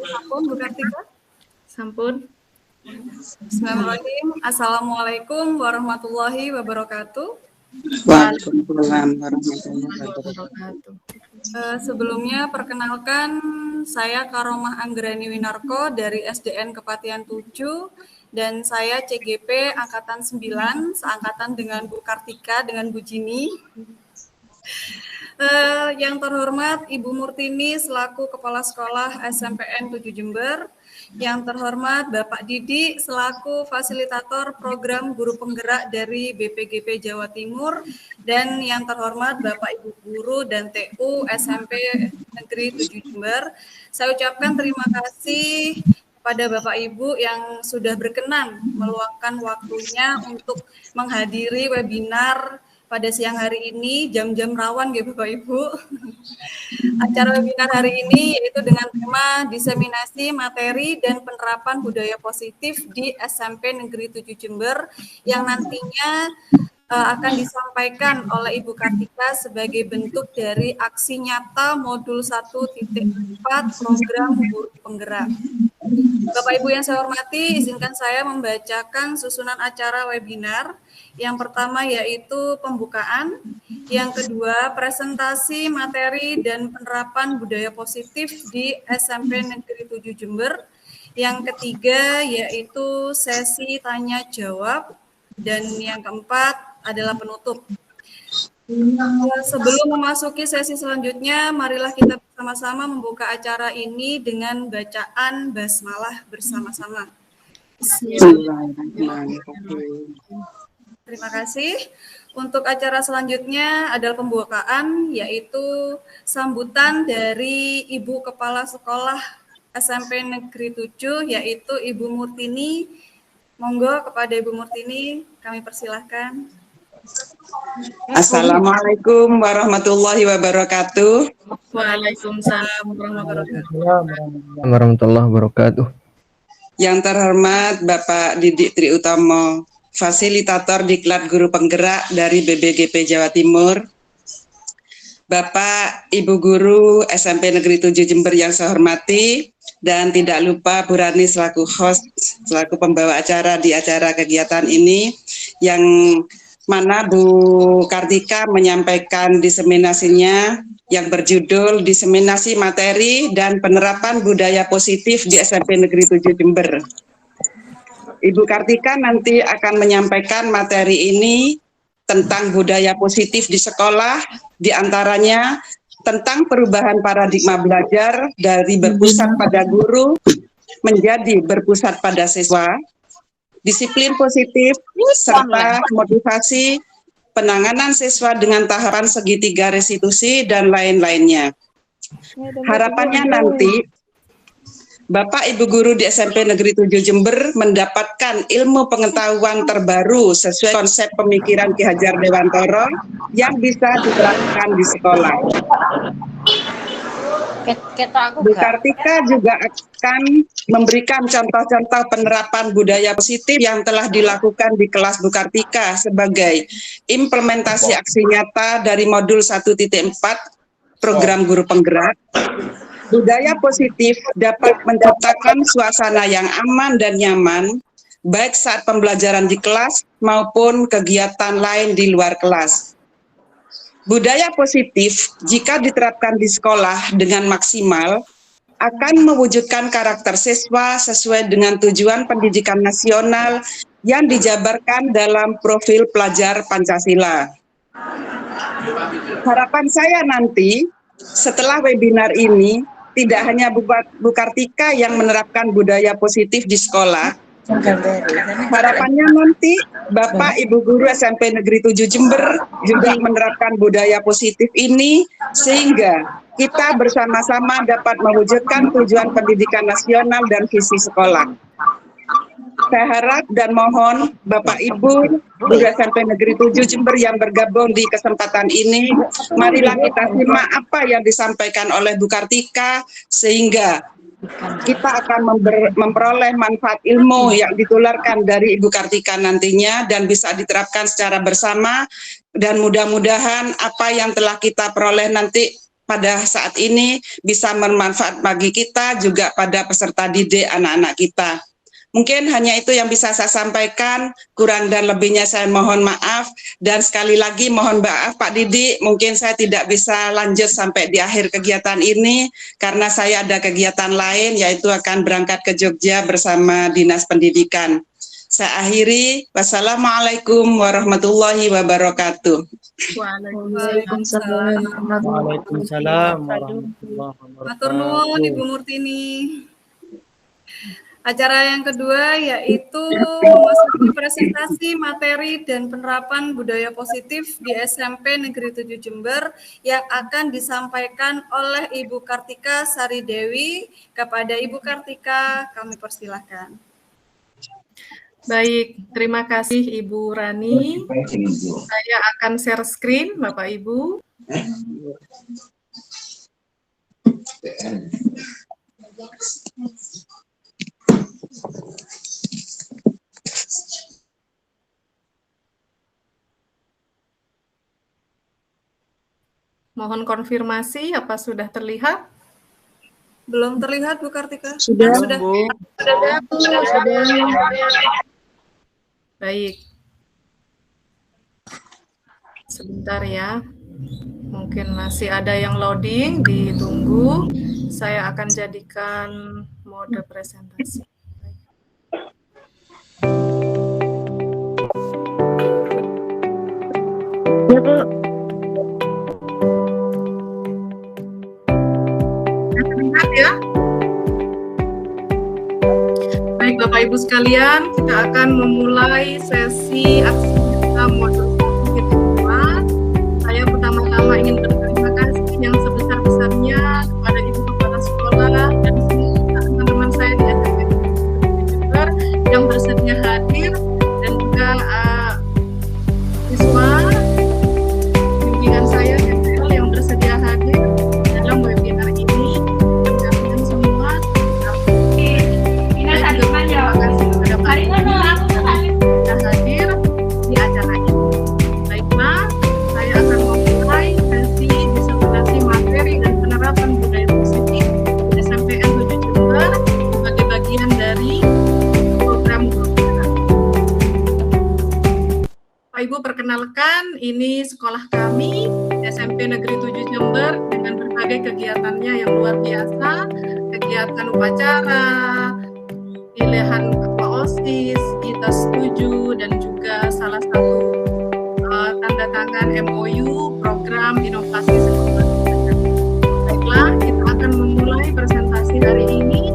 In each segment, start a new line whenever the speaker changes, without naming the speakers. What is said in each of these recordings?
Sampun, Bu Kartika?
Sampun.
Bismillahirrahmanirrahim. Assalamualaikum warahmatullahi wabarakatuh.
Waalaikumsalam warahmatullahi wabarakatuh.
Sebelumnya perkenalkan, saya Karomah Anggrani Winarko dari SDN Kepatihan 7 dan saya CGP Angkatan 9, seangkatan dengan Bu Kartika, dengan Bu Jini. Yang terhormat Ibu Murtini selaku Kepala Sekolah SMPN 7 Jember, yang terhormat Bapak Didi selaku Fasilitator Program Guru Penggerak dari BPGP Jawa Timur, dan yang terhormat Bapak Ibu Guru dan TU SMP Negeri 7 Jember. Saya ucapkan terima kasih kepada Bapak Ibu yang sudah berkenan meluangkan waktunya untuk menghadiri webinar pada siang hari ini, jam-jam rawan ya Bapak Ibu. Acara webinar hari ini yaitu dengan tema diseminasi materi dan penerapan budaya positif di SMP Negeri 7 Jember, yang nantinya akan disampaikan oleh Ibu Kartika sebagai bentuk dari aksi nyata modul 1.4 program guru penggerak. Bapak Ibu yang saya hormati, izinkan saya membacakan susunan acara webinar. Yang pertama yaitu pembukaan, yang kedua presentasi materi dan penerapan budaya positif di SMP Negeri 7 Jember, yang ketiga yaitu sesi tanya jawab, dan yang keempat adalah penutup. Sebelum memasuki sesi selanjutnya, marilah kita bersama-sama membuka acara ini dengan bacaan basmalah bersama-sama. Terima kasih. Untuk acara selanjutnya adalah pembukaan, yaitu sambutan dari Ibu Kepala Sekolah SMP Negeri 7, yaitu Ibu Murtini. Monggo kepada Ibu Murtini, kami persilahkan.
Assalamualaikum warahmatullahi wabarakatuh.
Waalaikumsalam
warahmatullahi wabarakatuh.
Yang terhormat Bapak Didi Triutomo, Fasilitator Diklat Guru Penggerak dari BPGP Jawa Timur. Bapak Ibu Guru SMP Negeri 7 Jember yang saya hormati, dan tidak lupa Bu Rani selaku host, selaku pembawa acara di acara kegiatan ini, yang mana Bu Kartika menyampaikan diseminasinya yang berjudul Diseminasi Materi dan Penerapan Budaya Positif di SMP Negeri 7 Jember. Ibu Kartika nanti akan menyampaikan materi ini tentang budaya positif di sekolah, diantaranya tentang perubahan paradigma belajar dari berpusat pada guru menjadi berpusat pada siswa, disiplin positif, serta motivasi penanganan siswa dengan tahapan segitiga restitusi, dan lain-lainnya. Harapannya nanti Bapak Ibu Guru di SMP Negeri 7 Jember mendapatkan ilmu pengetahuan terbaru sesuai konsep pemikiran Ki Hajar Dewantoro yang bisa diterapkan di sekolah. Bu Kartika juga akan memberikan contoh-contoh penerapan budaya positif yang telah dilakukan di kelas Bu Kartika sebagai implementasi aksi nyata dari modul 1.4 program guru penggerak. Budaya positif dapat menciptakan suasana yang aman dan nyaman, baik saat pembelajaran di kelas maupun kegiatan lain di luar kelas. Budaya positif jika diterapkan di sekolah dengan maksimal akan mewujudkan karakter siswa sesuai dengan tujuan pendidikan nasional yang dijabarkan dalam profil pelajar Pancasila. Harapan saya nanti setelah webinar ini tidak hanya Bu Kartika yang menerapkan budaya positif di sekolah, harapannya nanti Bapak Ibu Guru SMP Negeri 7 Jember juga menerapkan budaya positif ini, sehingga kita bersama-sama dapat mewujudkan tujuan pendidikan nasional dan visi sekolah. Saya harap dan mohon Bapak Ibu Guru SMP Negeri 7 Jember yang bergabung di kesempatan ini, marilah kita simak apa yang disampaikan oleh Bu Kartika, sehingga kita akan memperoleh manfaat ilmu yang ditularkan dari Ibu Kartika nantinya dan bisa diterapkan secara bersama Dan mudah-mudahan apa yang telah kita peroleh nanti pada saat ini bisa bermanfaat bagi kita, juga pada peserta didik anak-anak kita. Mungkin hanya itu yang bisa saya sampaikan, kurang dan lebihnya saya mohon maaf. Dan sekali lagi mohon maaf Pak Didik, mungkin saya tidak bisa lanjut sampai di akhir kegiatan ini, karena saya ada kegiatan lain, yaitu akan berangkat ke Jogja bersama Dinas Pendidikan. Saya akhiri, wassalamualaikum warahmatullahi wabarakatuh.
Waalaikumsalam.
Waalaikumsalam warahmatullahi
Matur nuwun
wabarakatuh.
Ibu Murtini. Acara yang kedua yaitu memasuki presentasi materi dan penerapan budaya positif di SMP Negeri 7 Jember yang akan disampaikan oleh Ibu Kartika Sari Dewi. Kepada Ibu Kartika, kami persilahkan.
Baik, terima kasih Ibu Rani. Saya akan share screen, Bapak Ibu. Mohon konfirmasi, apa sudah terlihat?
Belum terlihat Bu Kartika?
Sudah,
sudah.
Bu. Sudah. Baik. Sebentar ya. Mungkin masih ada yang loading, ditunggu. Saya akan jadikan mode presentasi.
Ya, Bu.
Terlihat ya? Baik Bapak Ibu sekalian, kita akan memulai sesi aksi nyata modul 1 kita kedua. Saya pertama-tama ingin berterima kasih yang sebesar-besarnya kepada Ibu Kepala Sekolah dan semua teman-teman saya di SMP Jember yang bersedia hadir, dan juga siswa bimbingan saya DPL yang bersedia hadir dalam webinar ini. Dan kalian semua terima kasih kepada Pak sudah hadir di acara ini. Baiklah, saya akan memulai sesi disertasi materi dan penerapan budaya positif di SMPN 7 Jember sebagai bagian dari program guru penggerak. Pak Ibu perkenalkan, ini sekolah kami SMP Negeri 7 Jember dengan berbagai kegiatannya yang luar biasa, kegiatan upacara, pilihan ketua OSIS, kita setuju, dan juga salah satu tanda tangan MOU program inovasi sekolah. Baiklah, kita akan memulai presentasi hari ini,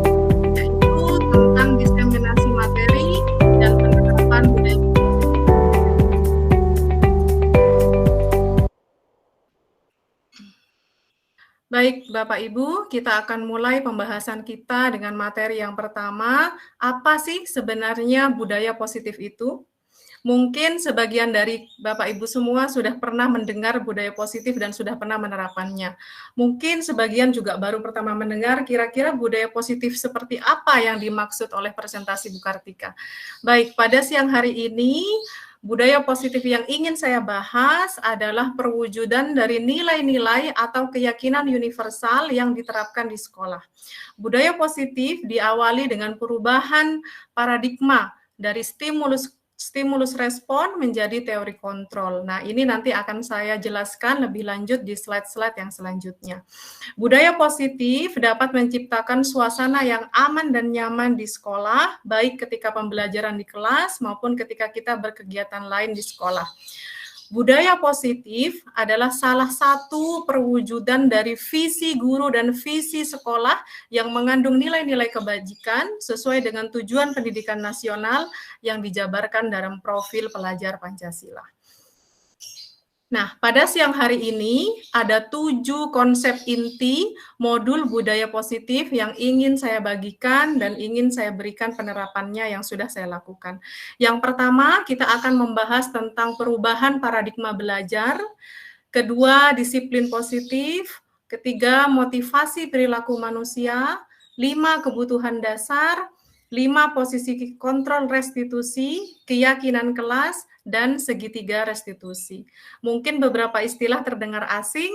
yaitu tentang diseminasi materi dan penerapan budaya. Baik, Bapak Ibu, kita akan mulai pembahasan kita dengan materi yang pertama. Apa sih sebenarnya budaya positif itu? Mungkin sebagian dari Bapak Ibu semua sudah pernah mendengar budaya positif dan sudah pernah menerapkannya. Mungkin sebagian juga baru pertama mendengar kira-kira budaya positif seperti apa yang dimaksud oleh presentasi Bu Kartika. Baik, pada siang hari ini, budaya positif yang ingin saya bahas adalah perwujudan dari nilai-nilai atau keyakinan universal yang diterapkan di sekolah. Budaya positif diawali dengan perubahan paradigma dari stimulus respon menjadi teori kontrol. Nah, ini nanti akan saya jelaskan lebih lanjut di slide-slide yang selanjutnya. Budaya positif dapat menciptakan suasana yang aman dan nyaman di sekolah, baik ketika pembelajaran di kelas maupun ketika kita berkegiatan lain di sekolah. Budaya positif adalah salah satu perwujudan dari visi guru dan visi sekolah yang mengandung nilai-nilai kebajikan sesuai dengan tujuan pendidikan nasional yang dijabarkan dalam profil pelajar Pancasila. Nah, pada siang hari ini ada 7 konsep inti modul budaya positif yang ingin saya bagikan dan ingin saya berikan penerapannya yang sudah saya lakukan. Yang pertama, kita akan membahas tentang perubahan paradigma belajar. Kedua, disiplin positif. Ketiga, motivasi perilaku manusia. 5, kebutuhan dasar. 5, posisi kontrol restitusi, keyakinan kelas. dan segitiga restitusi. Mungkin beberapa istilah terdengar asing,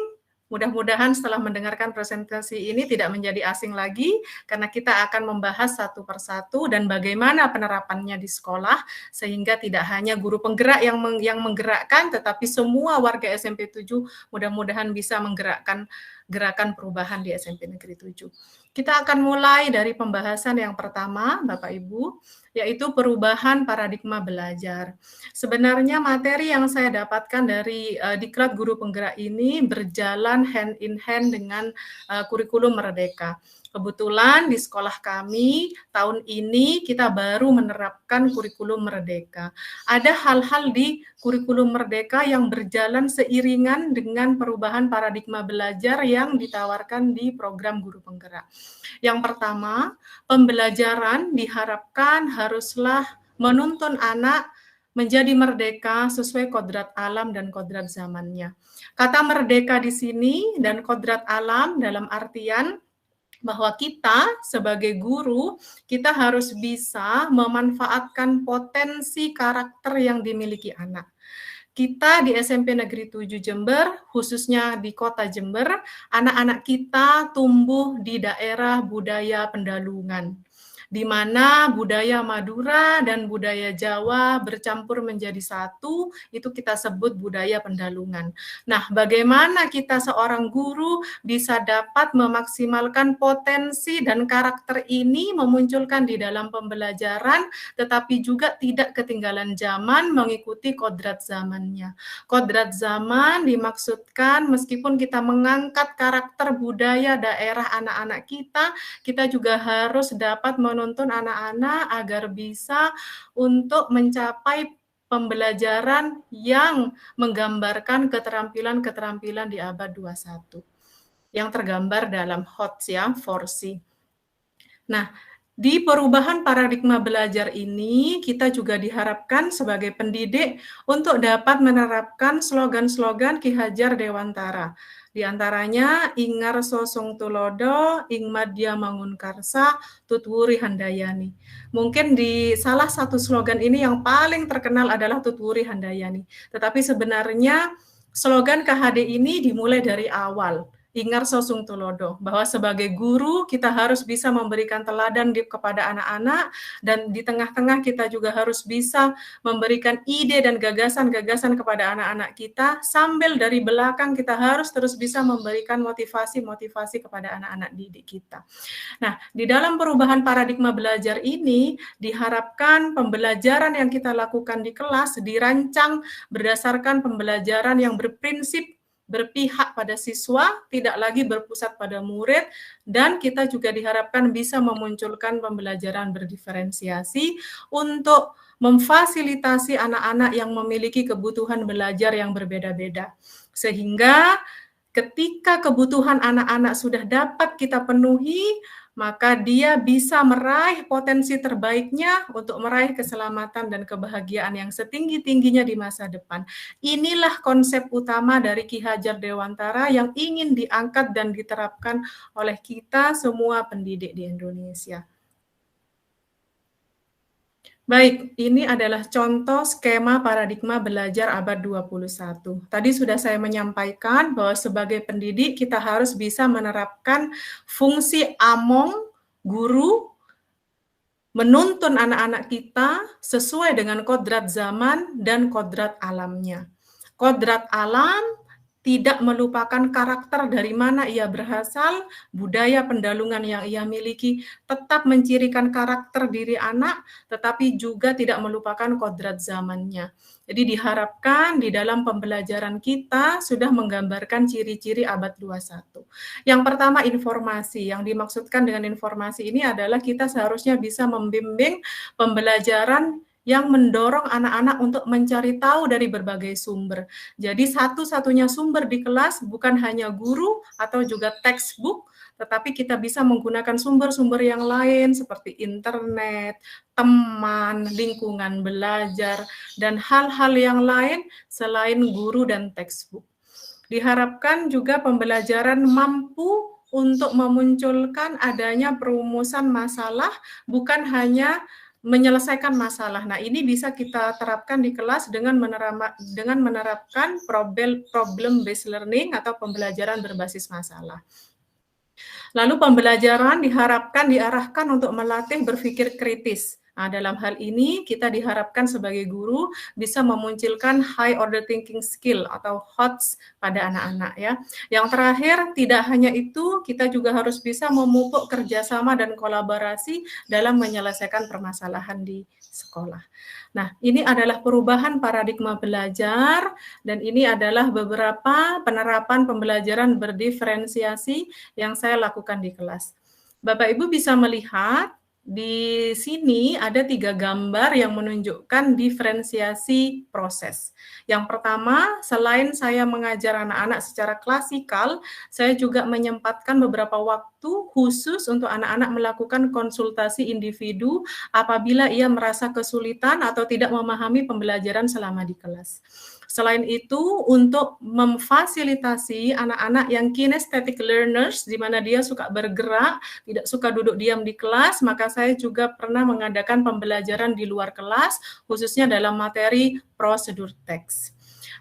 mudah-mudahan setelah mendengarkan presentasi ini tidak menjadi asing lagi, karena kita akan membahas satu persatu dan bagaimana penerapannya di sekolah, sehingga tidak hanya guru penggerak yang menggerakkan, tetapi semua warga SMP 7 mudah-mudahan bisa menggerakkan gerakan perubahan di SMP Negeri 7. Kita akan mulai dari pembahasan yang pertama, Bapak Ibu, yaitu perubahan paradigma belajar. Sebenarnya materi yang saya dapatkan dari Diklat Guru Penggerak ini berjalan hand in hand dengan kurikulum Merdeka. Kebetulan di sekolah kami tahun ini kita baru menerapkan kurikulum Merdeka. Ada hal-hal di kurikulum Merdeka yang berjalan seiringan dengan perubahan paradigma belajar yang ditawarkan di program Guru Penggerak. Yang pertama, pembelajaran diharapkan haruslah menuntun anak menjadi merdeka sesuai kodrat alam dan kodrat zamannya. Kata merdeka di sini dan kodrat alam dalam artian bahwa kita sebagai guru, kita harus bisa memanfaatkan potensi karakter yang dimiliki anak. Kita di SMP Negeri 7 Jember, khususnya di kota Jember, anak-anak kita tumbuh di daerah budaya Pendalungan, di mana budaya Madura dan budaya Jawa bercampur menjadi satu, itu kita sebut budaya Pendalungan. Nah, bagaimana kita seorang guru bisa dapat memaksimalkan potensi dan karakter ini memunculkan di dalam pembelajaran, tetapi juga tidak ketinggalan zaman mengikuti kodrat zamannya. Kodrat zaman dimaksudkan meskipun kita mengangkat karakter budaya daerah anak-anak kita juga harus dapat menuntun anak-anak agar bisa untuk mencapai pembelajaran yang menggambarkan keterampilan-keterampilan di abad 21 yang tergambar dalam HOTS ya, 4C. Nah, di perubahan paradigma belajar ini, kita juga diharapkan sebagai pendidik untuk dapat menerapkan slogan-slogan Ki Hajar Dewantara. Di antaranya, Ingar Sosong Tulodo, Ingmadya Mangunkarsa, Tutwuri Handayani. Mungkin di salah satu slogan ini yang paling terkenal adalah Tutwuri Handayani. Tetapi sebenarnya slogan KHD ini dimulai dari awal. Ingar Sosung Tulodo, bahwa sebagai guru kita harus bisa memberikan teladan kepada anak-anak, dan di tengah-tengah kita juga harus bisa memberikan ide dan gagasan-gagasan kepada anak-anak kita, sambil dari belakang kita harus terus bisa memberikan motivasi-motivasi kepada anak-anak didik kita. Nah, di dalam perubahan paradigma belajar ini, diharapkan pembelajaran yang kita lakukan di kelas dirancang berdasarkan pembelajaran yang berprinsip berpihak pada siswa, tidak lagi berpusat pada murid, dan kita juga diharapkan bisa memunculkan pembelajaran berdiferensiasi untuk memfasilitasi anak-anak yang memiliki kebutuhan belajar yang berbeda-beda. Sehingga ketika kebutuhan anak-anak sudah dapat kita penuhi, maka dia bisa meraih potensi terbaiknya untuk meraih keselamatan dan kebahagiaan yang setinggi-tingginya di masa depan. Inilah konsep utama dari Ki Hajar Dewantara yang ingin diangkat dan diterapkan oleh kita semua pendidik di Indonesia. Baik, ini adalah contoh skema paradigma belajar abad 21. Tadi sudah saya menyampaikan bahwa sebagai pendidik kita harus bisa menerapkan fungsi among guru, menuntun anak-anak kita sesuai dengan kodrat zaman dan kodrat alamnya. Kodrat alam tidak melupakan karakter dari mana ia berasal, budaya Pendalungan yang ia miliki, tetap mencirikan karakter diri anak, tetapi juga tidak melupakan kodrat zamannya. Jadi diharapkan di dalam pembelajaran kita sudah menggambarkan ciri-ciri abad 21. Yang pertama informasi, yang dimaksudkan dengan informasi ini adalah kita seharusnya bisa membimbing pembelajaran yang mendorong anak-anak untuk mencari tahu dari berbagai sumber. Jadi satu-satunya sumber di kelas bukan hanya guru atau juga textbook, tetapi kita bisa menggunakan sumber-sumber yang lain seperti internet, teman, lingkungan belajar, dan hal-hal yang lain selain guru dan textbook. Diharapkan juga pembelajaran mampu untuk memunculkan adanya perumusan masalah, bukan hanya menyelesaikan masalah. Nah, ini bisa kita terapkan di kelas dengan menerapkan problem based learning atau pembelajaran berbasis masalah. Lalu pembelajaran diarahkan untuk melatih berpikir kritis. Nah, dalam hal ini kita diharapkan sebagai guru bisa memunculkan high order thinking skill atau HOTS pada anak-anak ya. Yang terakhir, tidak hanya itu, kita juga harus bisa memupuk kerjasama dan kolaborasi dalam menyelesaikan permasalahan di sekolah. Nah, ini adalah perubahan paradigma belajar dan ini adalah beberapa penerapan pembelajaran berdiferensiasi yang saya lakukan di kelas. Bapak Ibu bisa melihat di sini ada 3 gambar yang menunjukkan diferensiasi proses. Yang pertama, selain saya mengajar anak-anak secara klasikal, saya juga menyempatkan beberapa waktu khusus untuk anak-anak melakukan konsultasi individu apabila ia merasa kesulitan atau tidak memahami pembelajaran selama di kelas. Selain itu, untuk memfasilitasi anak-anak yang kinesthetic learners, di mana dia suka bergerak, tidak suka duduk diam di kelas, maka saya juga pernah mengadakan pembelajaran di luar kelas, khususnya dalam materi prosedur teks.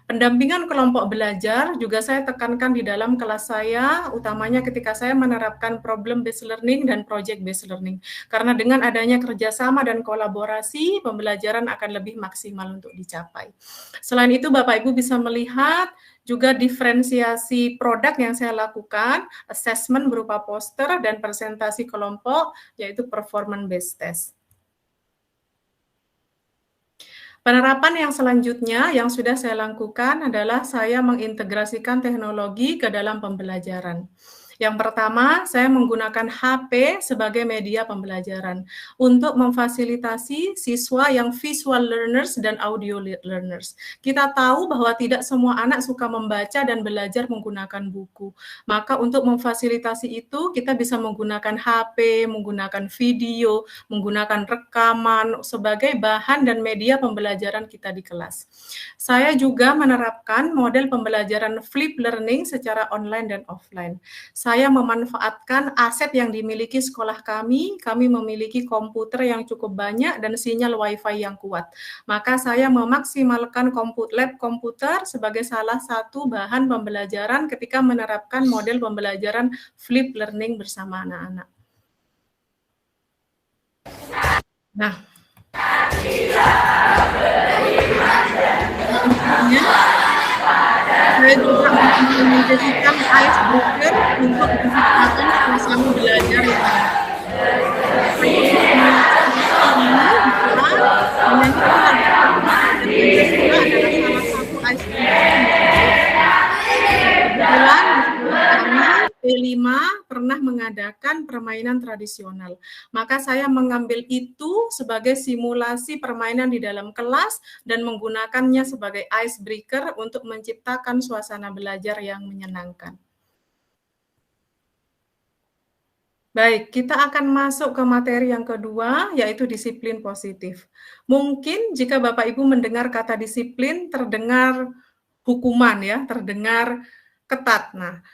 Pendampingan kelompok belajar juga saya tekankan di dalam kelas saya, utamanya ketika saya menerapkan problem-based learning dan project-based learning. Karena dengan adanya kerjasama dan kolaborasi, pembelajaran akan lebih maksimal untuk dicapai. Selain itu, Bapak Ibu bisa melihat juga diferensiasi produk yang saya lakukan, assessment berupa poster dan presentasi kelompok, yaitu performance-based test. Penerapan yang selanjutnya yang sudah saya lakukan adalah saya mengintegrasikan teknologi ke dalam pembelajaran. Yang pertama, saya menggunakan HP sebagai media pembelajaran untuk memfasilitasi siswa yang visual learners dan audio learners. Kita tahu bahwa tidak semua anak suka membaca dan belajar menggunakan buku. Maka untuk memfasilitasi itu, kita bisa menggunakan HP, menggunakan video, menggunakan rekaman sebagai bahan dan media pembelajaran kita di kelas. Saya juga menerapkan model pembelajaran flip learning secara online dan offline. Saya memanfaatkan aset yang dimiliki sekolah kami memiliki komputer yang cukup banyak dan sinyal Wi-Fi yang kuat. Maka saya memaksimalkan lab komputer sebagai salah satu bahan pembelajaran ketika menerapkan model pembelajaran flip learning bersama anak-anak. Nah, saya juga menjadikan icebreaker untuk menciptakan suasana belajar yang P5 pernah mengadakan permainan tradisional. Maka saya mengambil itu sebagai simulasi permainan di dalam kelas dan menggunakannya sebagai icebreaker untuk menciptakan suasana belajar yang menyenangkan. Baik, kita akan masuk ke materi yang kedua, yaitu disiplin positif. Mungkin jika Bapak Ibu mendengar kata disiplin, terdengar hukuman ya, terdengar ketat. Nah,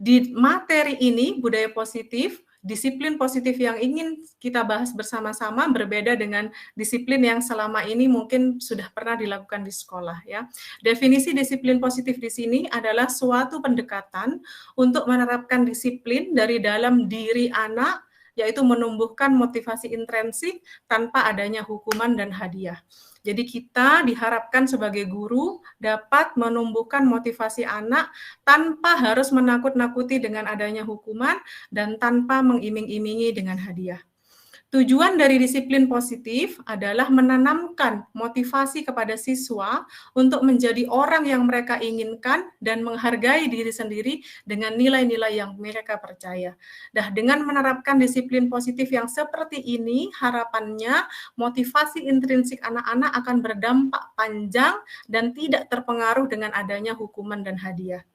di materi ini, budaya positif, disiplin positif yang ingin kita bahas bersama-sama berbeda dengan disiplin yang selama ini mungkin sudah pernah dilakukan di sekolah ya. Definisi disiplin positif di sini adalah suatu pendekatan untuk menerapkan disiplin dari dalam diri anak, yaitu menumbuhkan motivasi intrinsik tanpa adanya hukuman dan hadiah. Jadi kita diharapkan sebagai guru dapat menumbuhkan motivasi anak tanpa harus menakut-nakuti dengan adanya hukuman dan tanpa mengiming-imingi dengan hadiah. Tujuan dari disiplin positif adalah menanamkan motivasi kepada siswa untuk menjadi orang yang mereka inginkan dan menghargai diri sendiri dengan nilai-nilai yang mereka percaya. Nah, dengan menerapkan disiplin positif yang seperti ini, harapannya motivasi intrinsik anak-anak akan berdampak panjang dan tidak terpengaruh dengan adanya hukuman dan hadiah.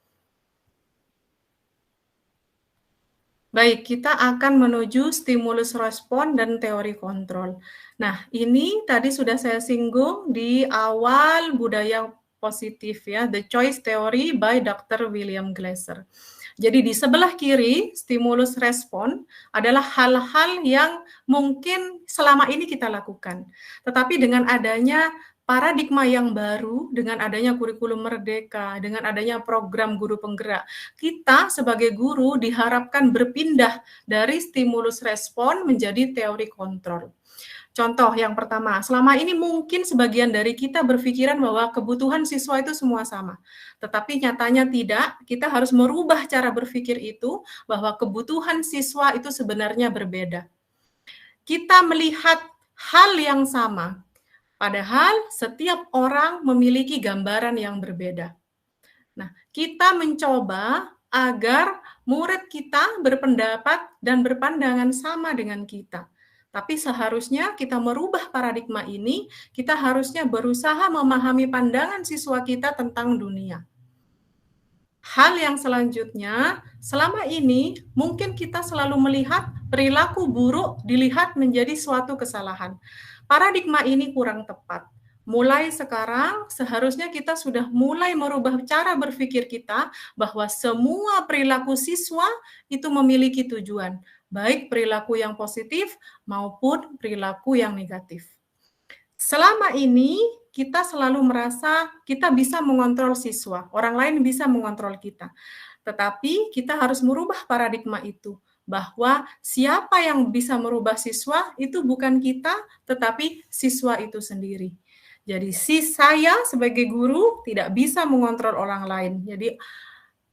Baik, kita akan menuju stimulus respon dan teori kontrol. Nah, ini tadi sudah saya singgung di awal budaya positif ya, The Choice Theory by Dr. William Glasser. Jadi di sebelah kiri, stimulus respon adalah hal-hal yang mungkin selama ini kita lakukan. Tetapi dengan adanya paradigma yang baru, dengan adanya kurikulum merdeka, dengan adanya program guru penggerak, kita sebagai guru diharapkan berpindah dari stimulus respon menjadi teori kontrol. Contoh yang pertama, selama ini mungkin sebagian dari kita berpikiran bahwa kebutuhan siswa itu semua sama. Tetapi nyatanya tidak, kita harus merubah cara berpikir itu bahwa kebutuhan siswa itu sebenarnya berbeda. Kita melihat hal yang sama, padahal setiap orang memiliki gambaran yang berbeda. Nah, kita mencoba agar murid kita berpendapat dan berpandangan sama dengan kita. Tapi seharusnya kita merubah paradigma ini, kita harusnya berusaha memahami pandangan siswa kita tentang dunia. Hal yang selanjutnya, selama ini mungkin kita selalu melihat perilaku buruk dilihat menjadi suatu kesalahan. Paradigma ini kurang tepat. Mulai sekarang, seharusnya kita sudah mulai merubah cara berpikir kita bahwa semua perilaku siswa itu memiliki tujuan, baik perilaku yang positif maupun perilaku yang negatif. Selama ini, kita selalu merasa kita bisa mengontrol siswa, orang lain bisa mengontrol kita. Tetapi kita harus merubah paradigma itu, bahwa siapa yang bisa merubah siswa itu bukan kita, tetapi siswa itu sendiri. Jadi saya sebagai guru tidak bisa mengontrol orang lain. Jadi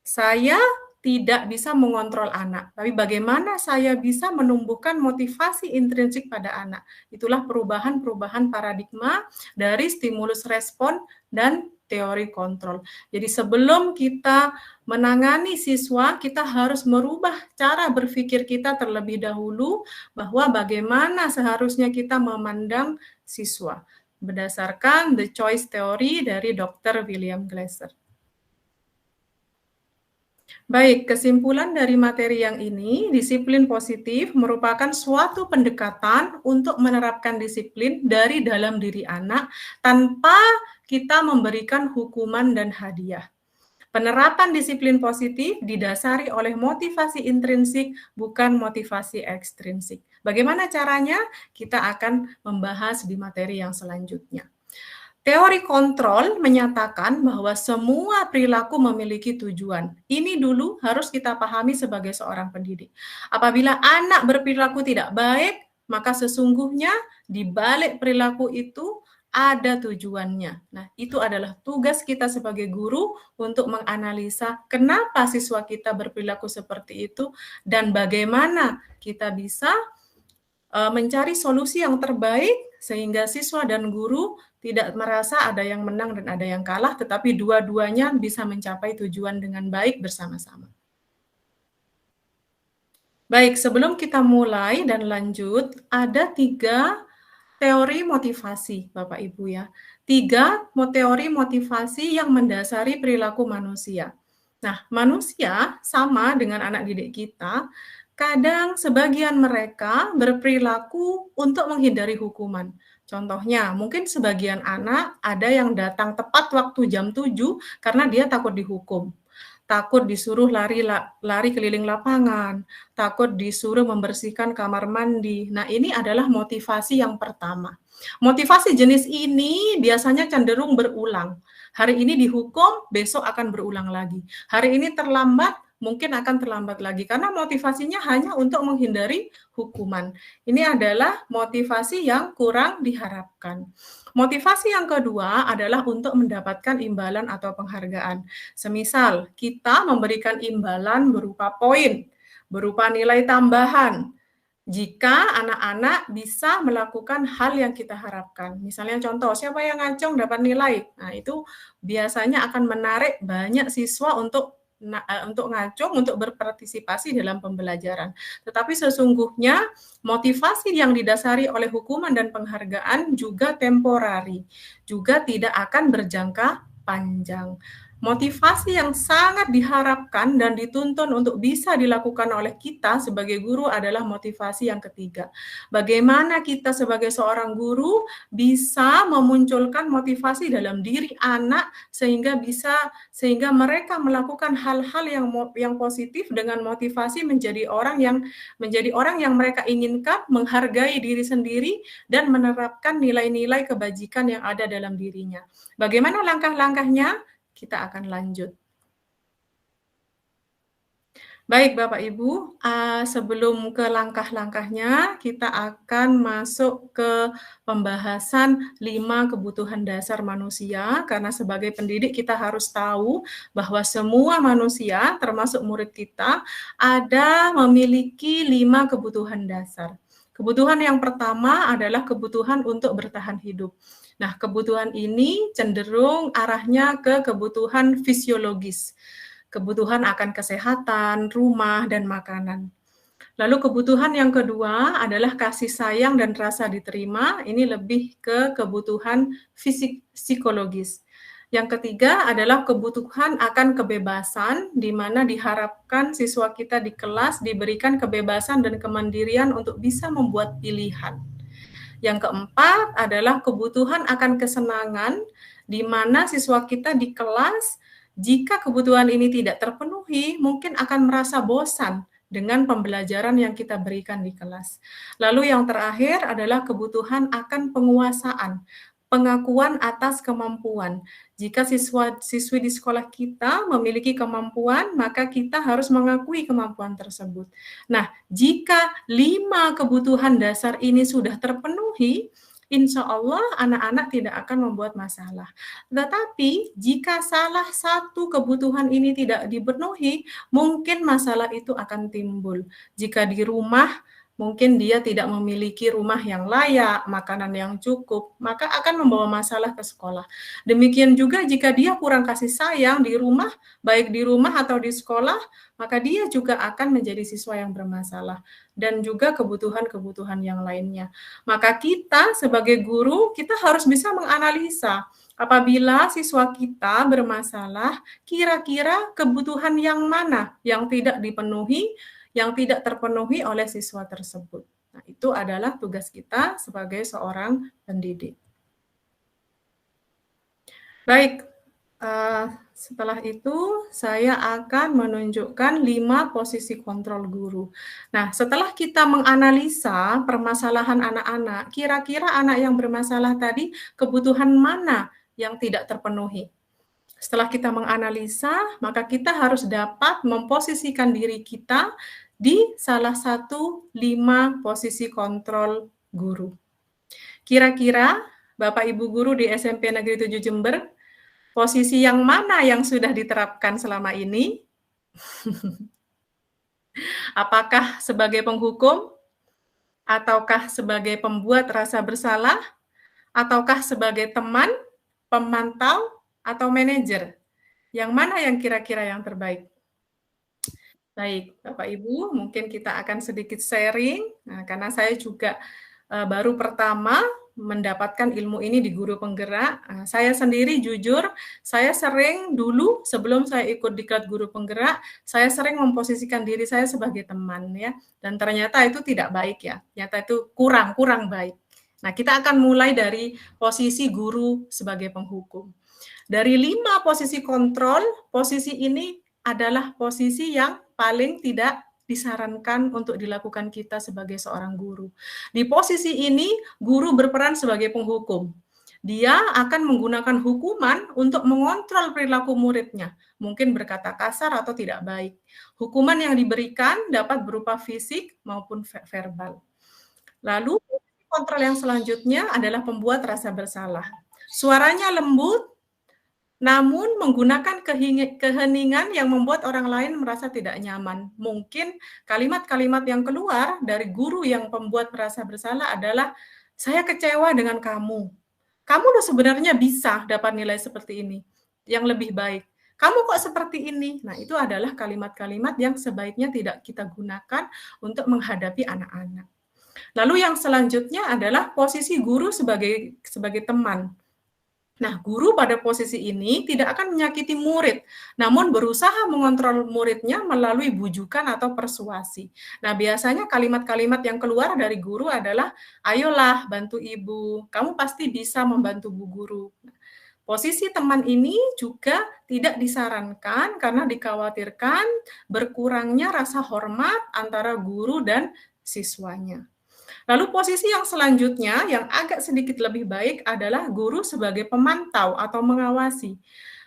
saya tidak bisa mengontrol anak, tapi bagaimana saya bisa menumbuhkan motivasi intrinsik pada anak. Itulah perubahan-perubahan paradigma dari stimulus respon dan teori kontrol. Jadi sebelum kita menangani siswa, kita harus merubah cara berpikir kita terlebih dahulu bahwa bagaimana seharusnya kita memandang siswa berdasarkan The Choice Theory dari Dr. William Glasser. Baik, kesimpulan dari materi yang ini, disiplin positif merupakan suatu pendekatan untuk menerapkan disiplin dari dalam diri anak tanpa kita memberikan hukuman dan hadiah. Penerapan disiplin positif didasari oleh motivasi intrinsik, bukan motivasi ekstrinsik. Bagaimana caranya? Kita akan membahas di materi yang selanjutnya. Teori kontrol menyatakan bahwa semua perilaku memiliki tujuan. Ini dulu harus kita pahami sebagai seorang pendidik. Apabila anak berperilaku tidak baik, maka sesungguhnya di balik perilaku itu ada tujuannya. Nah, itu adalah tugas kita sebagai guru untuk menganalisa kenapa siswa kita berperilaku seperti itu dan bagaimana kita bisa mencari solusi yang terbaik sehingga siswa dan guru tidak merasa ada yang menang dan ada yang kalah, tetapi dua-duanya bisa mencapai tujuan dengan baik bersama-sama. Baik, sebelum kita mulai dan lanjut, ada 3 teori motivasi, Bapak Ibu ya. 3 teori motivasi yang mendasari perilaku manusia. Nah, manusia sama dengan anak didik kita, kadang sebagian mereka berperilaku untuk menghindari hukuman. Contohnya, mungkin sebagian anak ada yang datang tepat waktu jam 7 karena dia takut dihukum. Takut disuruh lari keliling lapangan, takut disuruh membersihkan kamar mandi. Nah, ini adalah motivasi yang pertama. Motivasi jenis ini biasanya cenderung berulang. Hari ini dihukum, besok akan berulang lagi. Hari ini terlambat, mungkin akan terlambat lagi karena motivasinya hanya untuk menghindari hukuman. Ini adalah motivasi yang kurang diharapkan. Motivasi yang kedua adalah untuk mendapatkan imbalan atau penghargaan. Semisal kita memberikan imbalan berupa poin, berupa nilai tambahan, jika anak-anak bisa melakukan hal yang kita harapkan. Misalnya contoh, siapa yang ngacung dapat nilai. Nah, itu biasanya akan menarik banyak siswa untuk ngacung, untuk berpartisipasi dalam pembelajaran. Tetapi sesungguhnya motivasi yang didasari oleh hukuman dan penghargaan juga temporari, juga tidak akan berjangka panjang. Motivasi yang sangat diharapkan dan dituntun untuk bisa dilakukan oleh kita sebagai guru adalah motivasi yang ketiga. Bagaimana kita sebagai seorang guru bisa memunculkan motivasi dalam diri anak sehingga mereka melakukan hal-hal yang positif dengan motivasi menjadi orang yang mereka inginkan, menghargai diri sendiri dan menerapkan nilai-nilai kebajikan yang ada dalam dirinya. Bagaimana langkah-langkahnya? Kita akan lanjut. Baik Bapak Ibu, sebelum ke langkah-langkahnya, kita akan masuk ke pembahasan 5 kebutuhan dasar manusia, karena sebagai pendidik kita harus tahu bahwa semua manusia, termasuk murid kita, memiliki 5 kebutuhan dasar. Kebutuhan yang pertama adalah kebutuhan untuk bertahan hidup. Nah, kebutuhan ini cenderung arahnya ke kebutuhan fisiologis, kebutuhan akan kesehatan, rumah, dan makanan. Lalu kebutuhan yang kedua adalah kasih sayang dan rasa diterima, ini lebih ke kebutuhan fisik psikologis. Yang ketiga adalah kebutuhan akan kebebasan, di mana diharapkan siswa kita di kelas diberikan kebebasan dan kemandirian untuk bisa membuat pilihan. Yang keempat adalah kebutuhan akan kesenangan, di mana siswa kita di kelas, jika kebutuhan ini tidak terpenuhi, mungkin akan merasa bosan dengan pembelajaran yang kita berikan di kelas. Lalu yang terakhir adalah kebutuhan akan penguasaan, pengakuan atas kemampuan. Jika siswi di sekolah kita memiliki kemampuan, maka kita harus mengakui kemampuan tersebut. Nah, jika 5 kebutuhan dasar ini sudah terpenuhi, insya Allah anak-anak tidak akan membuat masalah. Tetapi jika salah satu kebutuhan ini tidak dipenuhi, mungkin masalah itu akan timbul. Jika di rumah, mungkin dia tidak memiliki rumah yang layak, makanan yang cukup, maka akan membawa masalah ke sekolah. Demikian juga jika dia kurang kasih sayang di rumah, baik di rumah atau di sekolah, maka dia juga akan menjadi siswa yang bermasalah. Dan juga kebutuhan-kebutuhan yang lainnya. Maka kita sebagai guru, kita harus bisa menganalisa apabila siswa kita bermasalah, kira-kira kebutuhan yang mana yang tidak dipenuhi, yang tidak terpenuhi oleh siswa tersebut. Nah, itu adalah tugas kita sebagai seorang pendidik. Baik, setelah itu saya akan menunjukkan 5 posisi kontrol guru. Nah, setelah kita menganalisa permasalahan anak-anak, kira-kira anak yang bermasalah tadi kebutuhan mana yang tidak terpenuhi? Setelah kita menganalisa, maka kita harus dapat memposisikan diri kita di salah satu 5 posisi kontrol guru. Kira-kira Bapak Ibu guru di SMP Negeri 7 Jember, posisi yang mana yang sudah diterapkan selama ini? Apakah sebagai penghukum? Ataukah sebagai pembuat rasa bersalah? Ataukah sebagai teman, pemantau, atau manajer? Yang mana yang kira-kira yang terbaik? Baik, Bapak Ibu, mungkin kita akan sedikit sharing, karena saya juga baru pertama mendapatkan ilmu ini di guru penggerak. Saya sendiri jujur, saya sering dulu sebelum saya ikut diklat guru penggerak, saya sering memposisikan diri saya sebagai teman ya, dan ternyata itu tidak baik ya, ternyata itu kurang baik. Nah, kita akan mulai dari posisi guru sebagai penghukum. Dari 5 posisi kontrol, posisi ini adalah posisi yang paling tidak disarankan untuk dilakukan kita sebagai seorang guru. Di posisi ini, guru berperan sebagai penghukum. Dia akan menggunakan hukuman untuk mengontrol perilaku muridnya, mungkin berkata kasar atau tidak baik. Hukuman yang diberikan dapat berupa fisik maupun verbal. Lalu, kontrol yang selanjutnya adalah pembuat rasa bersalah. Suaranya lembut, namun menggunakan keheningan yang membuat orang lain merasa tidak nyaman. Mungkin kalimat-kalimat yang keluar dari guru yang pembuat merasa bersalah adalah, saya kecewa dengan kamu. Kamu udah sebenarnya bisa dapat nilai seperti ini, yang lebih baik. Kamu kok seperti ini? Nah, itu adalah kalimat-kalimat yang sebaiknya tidak kita gunakan untuk menghadapi anak-anak. Lalu yang selanjutnya adalah posisi guru sebagai teman. Nah, guru pada posisi ini tidak akan menyakiti murid, namun berusaha mengontrol muridnya melalui bujukan atau persuasi. Nah, biasanya kalimat-kalimat yang keluar dari guru adalah, ayolah bantu ibu, kamu pasti bisa membantu bu guru. Posisi teman ini juga tidak disarankan karena dikhawatirkan berkurangnya rasa hormat antara guru dan siswanya. Lalu posisi yang selanjutnya yang agak sedikit lebih baik adalah guru sebagai pemantau atau mengawasi.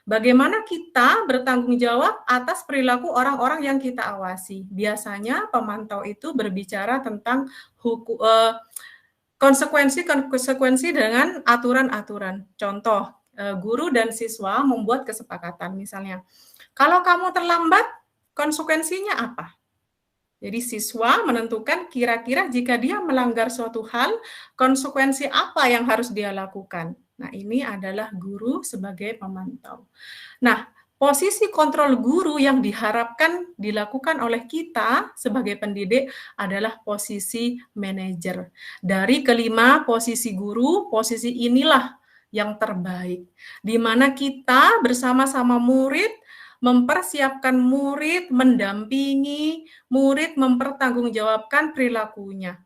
Bagaimana kita bertanggung jawab atas perilaku orang-orang yang kita awasi. Biasanya pemantau itu berbicara tentang konsekuensi dengan aturan-aturan. Contoh, guru dan siswa membuat kesepakatan misalnya. Kalau kamu terlambat, konsekuensinya apa? Jadi siswa menentukan kira-kira jika dia melanggar suatu hal, konsekuensi apa yang harus dia lakukan. Nah, ini adalah guru sebagai pemantau. Nah, posisi kontrol guru yang diharapkan dilakukan oleh kita sebagai pendidik adalah posisi manajer. Dari kelima posisi guru, posisi inilah yang terbaik, di mana kita bersama-sama murid mempersiapkan murid, mendampingi murid, mempertanggungjawabkan perilakunya,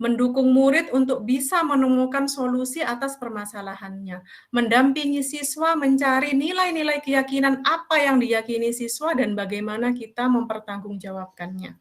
mendukung murid untuk bisa menemukan solusi atas permasalahannya, mendampingi siswa mencari nilai-nilai keyakinan apa yang diyakini siswa dan bagaimana kita mempertanggungjawabkannya.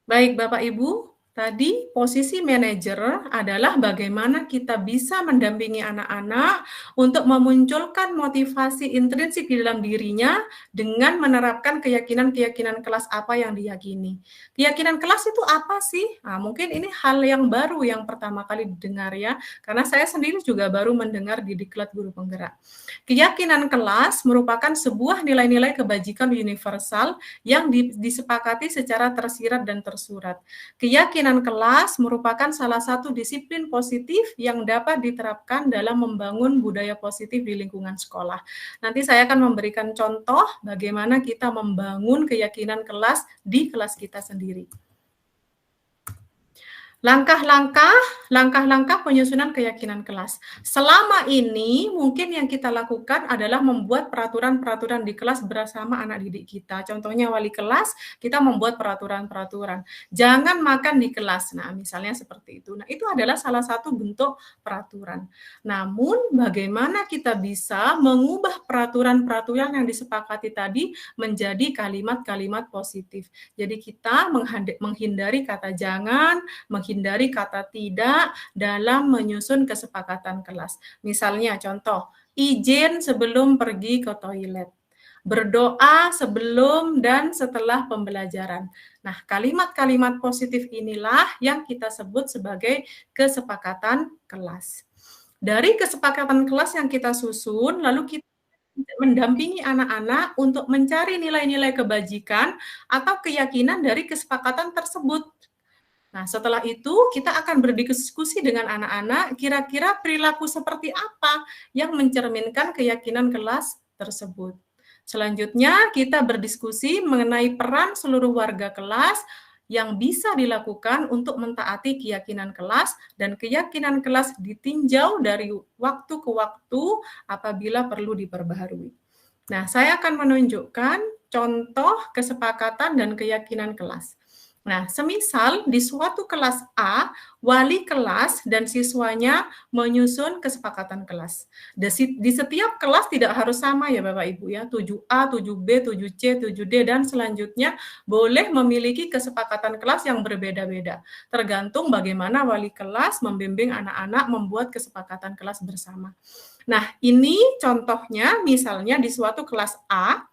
Baik Bapak Ibu, tadi posisi manajer adalah bagaimana kita bisa mendampingi anak-anak untuk memunculkan motivasi intrinsik di dalam dirinya dengan menerapkan keyakinan-keyakinan kelas apa yang diyakini. Keyakinan kelas itu apa sih? Nah, mungkin ini hal yang baru yang pertama kali didengar ya, karena saya sendiri juga baru mendengar di Diklat Guru Penggerak. Keyakinan kelas merupakan sebuah nilai-nilai kebajikan universal yang disepakati secara tersirat dan tersurat. Keyakinan kelas merupakan salah satu disiplin positif yang dapat diterapkan dalam membangun budaya positif di lingkungan sekolah. Nanti saya akan memberikan contoh bagaimana kita membangun keyakinan kelas di kelas kita sendiri. Langkah-langkah penyusunan keyakinan kelas. Selama ini mungkin yang kita lakukan adalah membuat peraturan-peraturan di kelas bersama anak didik kita. Contohnya wali kelas, kita membuat peraturan-peraturan. Jangan makan di kelas. Nah, misalnya seperti itu. Nah, itu adalah salah satu bentuk peraturan. Namun, bagaimana kita bisa mengubah peraturan-peraturan yang disepakati tadi menjadi kalimat-kalimat positif. Jadi kita menghindari kata jangan, menghindari kata tidak dalam menyusun kesepakatan kelas. Misalnya contoh, izin sebelum pergi ke toilet, berdoa sebelum dan setelah pembelajaran. Nah, kalimat-kalimat positif inilah yang kita sebut sebagai kesepakatan kelas. Dari kesepakatan kelas yang kita susun, lalu kita mendampingi anak-anak untuk mencari nilai-nilai kebajikan atau keyakinan dari kesepakatan tersebut. Nah, setelah itu kita akan berdiskusi dengan anak-anak, kira-kira perilaku seperti apa yang mencerminkan keyakinan kelas tersebut. Selanjutnya, kita berdiskusi mengenai peran seluruh warga kelas yang bisa dilakukan untuk mentaati keyakinan kelas, dan keyakinan kelas ditinjau dari waktu ke waktu apabila perlu diperbaharui. Nah, saya akan menunjukkan contoh kesepakatan dan keyakinan kelas. Nah, semisal di suatu kelas A, wali kelas dan siswanya menyusun kesepakatan kelas. Di setiap kelas tidak harus sama ya Bapak Ibu ya, 7A, 7B, 7C, 7D, dan selanjutnya boleh memiliki kesepakatan kelas yang berbeda-beda. Tergantung bagaimana wali kelas membimbing anak-anak membuat kesepakatan kelas bersama. Nah, ini contohnya misalnya di suatu kelas A,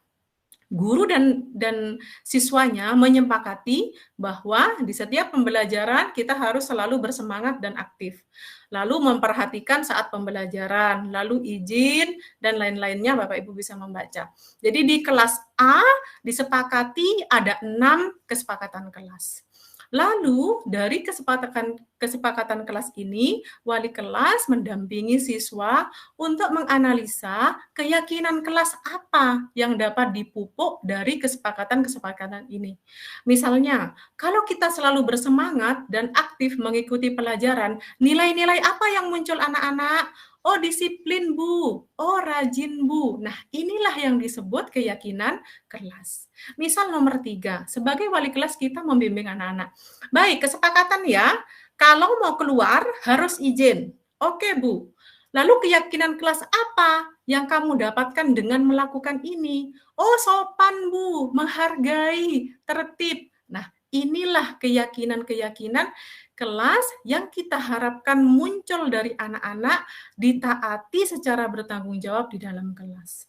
guru dan siswanya menyepakati bahwa di setiap pembelajaran kita harus selalu bersemangat dan aktif. Lalu memperhatikan saat pembelajaran, lalu izin, dan lain-lainnya Bapak Ibu bisa membaca. Jadi di kelas A disepakati ada 6 kesepakatan kelas. Lalu dari kesepakatan kelas ini, wali kelas mendampingi siswa untuk menganalisa keyakinan kelas apa yang dapat dipupuk dari kesepakatan-kesepakatan ini. Misalnya, kalau kita selalu bersemangat dan aktif mengikuti pelajaran, nilai-nilai apa yang muncul anak-anak? Oh, disiplin, Bu. Oh, rajin, Bu. Nah, inilah yang disebut keyakinan kelas. Misal nomor 3, sebagai wali kelas kita membimbing anak-anak. Baik, kesepakatan ya, kalau mau keluar harus izin. Oke, Bu. Lalu keyakinan kelas apa yang kamu dapatkan dengan melakukan ini? Oh, sopan, Bu, menghargai, tertib. Nah, inilah keyakinan-keyakinan kelas yang kita harapkan muncul dari anak-anak, ditaati secara bertanggung jawab di dalam kelas.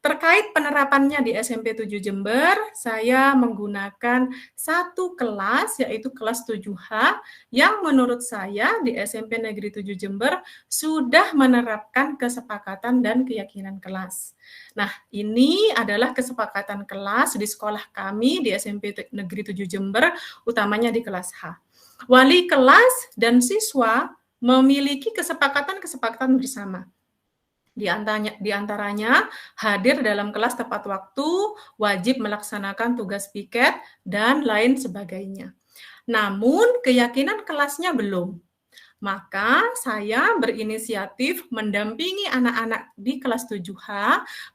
Terkait penerapannya di SMP 7 Jember, saya menggunakan satu kelas, yaitu kelas 7H, yang menurut saya di SMP Negeri 7 Jember sudah menerapkan kesepakatan dan keyakinan kelas. Nah, ini adalah kesepakatan kelas di sekolah kami di SMP Negeri 7 Jember, utamanya di kelas H. Wali kelas dan siswa memiliki kesepakatan-kesepakatan bersama. Di antaranya hadir dalam kelas tepat waktu, wajib melaksanakan tugas piket, dan lain sebagainya. Namun, keyakinan kelasnya belum. Maka saya berinisiatif mendampingi anak-anak di kelas 7H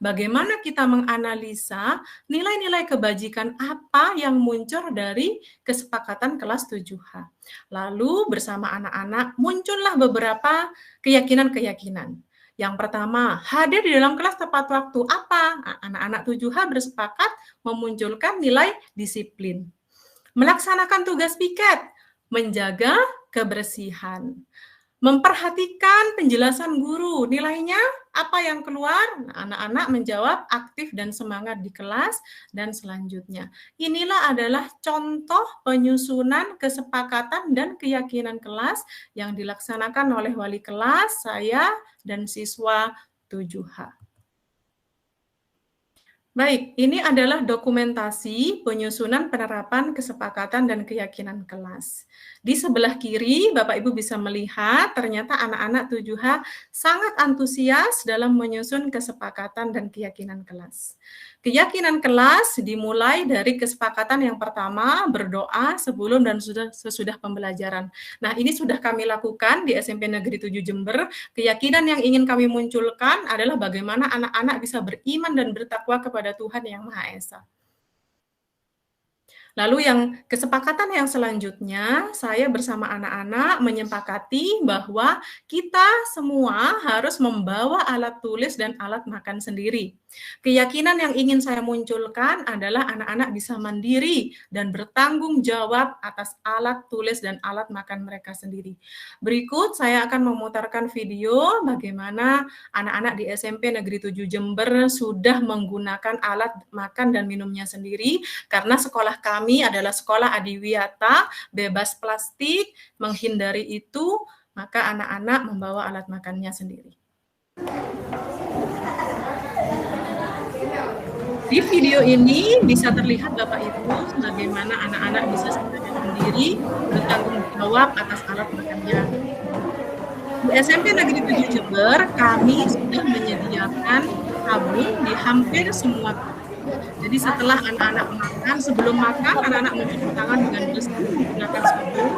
bagaimana kita menganalisa nilai-nilai kebajikan apa yang muncul dari kesepakatan kelas 7H. Lalu bersama anak-anak muncullah beberapa keyakinan-keyakinan. Yang pertama, hadir di dalam kelas tepat waktu. Apa? Anak-anak 7H bersepakat memunculkan nilai disiplin. Melaksanakan tugas piket, menjaga kebersihan. Memperhatikan penjelasan guru, nilainya apa yang keluar? Anak-anak menjawab aktif dan semangat di kelas, dan selanjutnya. Inilah adalah contoh penyusunan kesepakatan dan keyakinan kelas yang dilaksanakan oleh wali kelas, saya, dan siswa 7H. Baik, ini adalah dokumentasi penyusunan penerapan kesepakatan dan keyakinan kelas. Di sebelah kiri, Bapak Ibu bisa melihat ternyata anak-anak 7H sangat antusias dalam menyusun kesepakatan dan keyakinan kelas. Keyakinan kelas dimulai dari kesepakatan yang pertama, berdoa sebelum dan sesudah pembelajaran. Nah, ini sudah kami lakukan di SMP Negeri 7 Jember. Keyakinan yang ingin kami munculkan adalah bagaimana anak-anak bisa beriman dan bertakwa kepada Tuhan Yang Maha Esa. Lalu yang kesepakatan yang selanjutnya, saya bersama anak-anak menyepakati bahwa kita semua harus membawa alat tulis dan alat makan sendiri. Keyakinan yang ingin saya munculkan adalah anak-anak bisa mandiri dan bertanggung jawab atas alat tulis dan alat makan mereka sendiri. Berikut saya akan memutarkan video bagaimana anak-anak di SMP Negeri 7 Jember sudah menggunakan alat makan dan minumnya sendiri, karena sekolah kami adalah sekolah adiwiyata, bebas plastik, menghindari itu, maka anak-anak membawa alat makannya sendiri. Di video ini bisa terlihat Bapak Ibu bagaimana anak-anak bisa sendiri bertanggung jawab atas alat makannya. Di SMP Negeri 7 Jember, kami sudah menyediakan sabun di hampir semua. Jadi setelah anak-anak makan, sebelum makan, anak-anak mencuci tangan dengan bersih menggunakan sabun.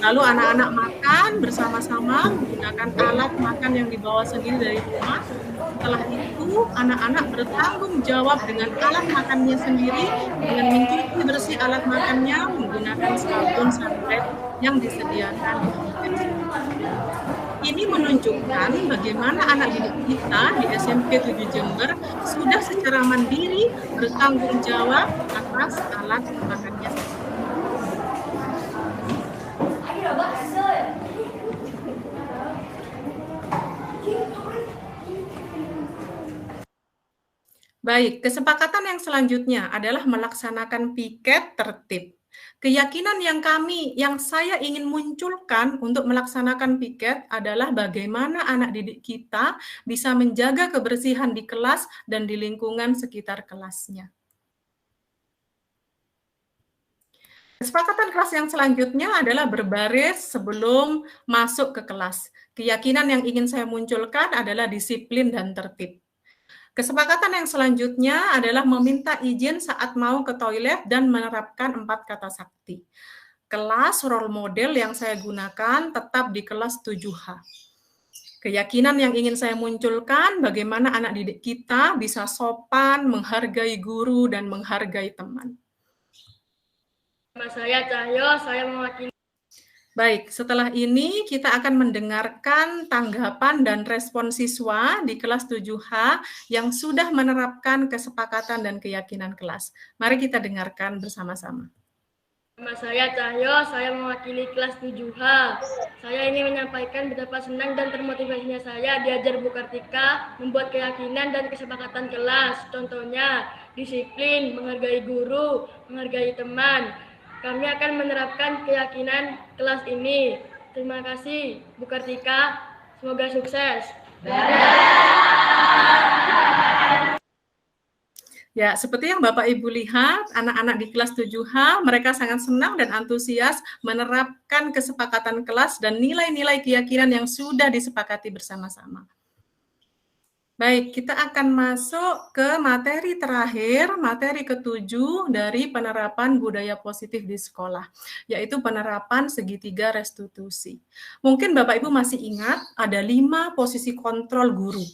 Lalu anak-anak makan bersama-sama menggunakan alat makan yang dibawa sendiri dari rumah. Setelah itu, anak-anak bertanggung jawab dengan alat makannya sendiri, dengan mencuci bersih alat makannya menggunakan sabun sunlight yang disediakan di hampir semua. Ini menunjukkan bagaimana anak didik kita di SMP 7 Jember sudah secara mandiri bertanggung jawab atas alat makannya. Baik, kesepakatan yang selanjutnya adalah melaksanakan piket tertib. Keyakinan yang saya ingin munculkan untuk melaksanakan piket adalah bagaimana anak didik kita bisa menjaga kebersihan di kelas dan di lingkungan sekitar kelasnya. Kesepakatan kelas yang selanjutnya adalah berbaris sebelum masuk ke kelas. Keyakinan yang ingin saya munculkan adalah disiplin dan tertib. Kesepakatan yang selanjutnya adalah meminta izin saat mau ke toilet dan menerapkan 4 kata sakti. Kelas role model yang saya gunakan tetap di kelas 7H. Keyakinan yang ingin saya munculkan, bagaimana anak didik kita bisa sopan, menghargai guru, dan menghargai teman.
Nama saya Cahyo, saya mewakili.
Baik, setelah ini kita akan mendengarkan tanggapan dan respon siswa di kelas 7H yang sudah menerapkan kesepakatan dan keyakinan kelas. Mari kita dengarkan bersama-sama.
Nama saya Cahyo, saya mewakili kelas 7H. Saya ingin menyampaikan betapa senang dan termotivasinya saya diajar Bu Kartika membuat keyakinan dan kesepakatan kelas. Contohnya, disiplin, menghargai guru, menghargai teman. Kami akan menerapkan keyakinan kelas ini. Terima kasih, Bu Kartika. Semoga sukses.
Ya, seperti yang Bapak Ibu lihat, anak-anak di kelas 7H, mereka sangat senang dan antusias menerapkan kesepakatan kelas dan nilai-nilai keyakinan yang sudah disepakati bersama-sama. Baik, kita akan masuk ke materi terakhir, materi ke-7 dari penerapan budaya positif di sekolah, yaitu penerapan segitiga restitusi. Mungkin Bapak Ibu masih ingat ada 5 posisi kontrol guru.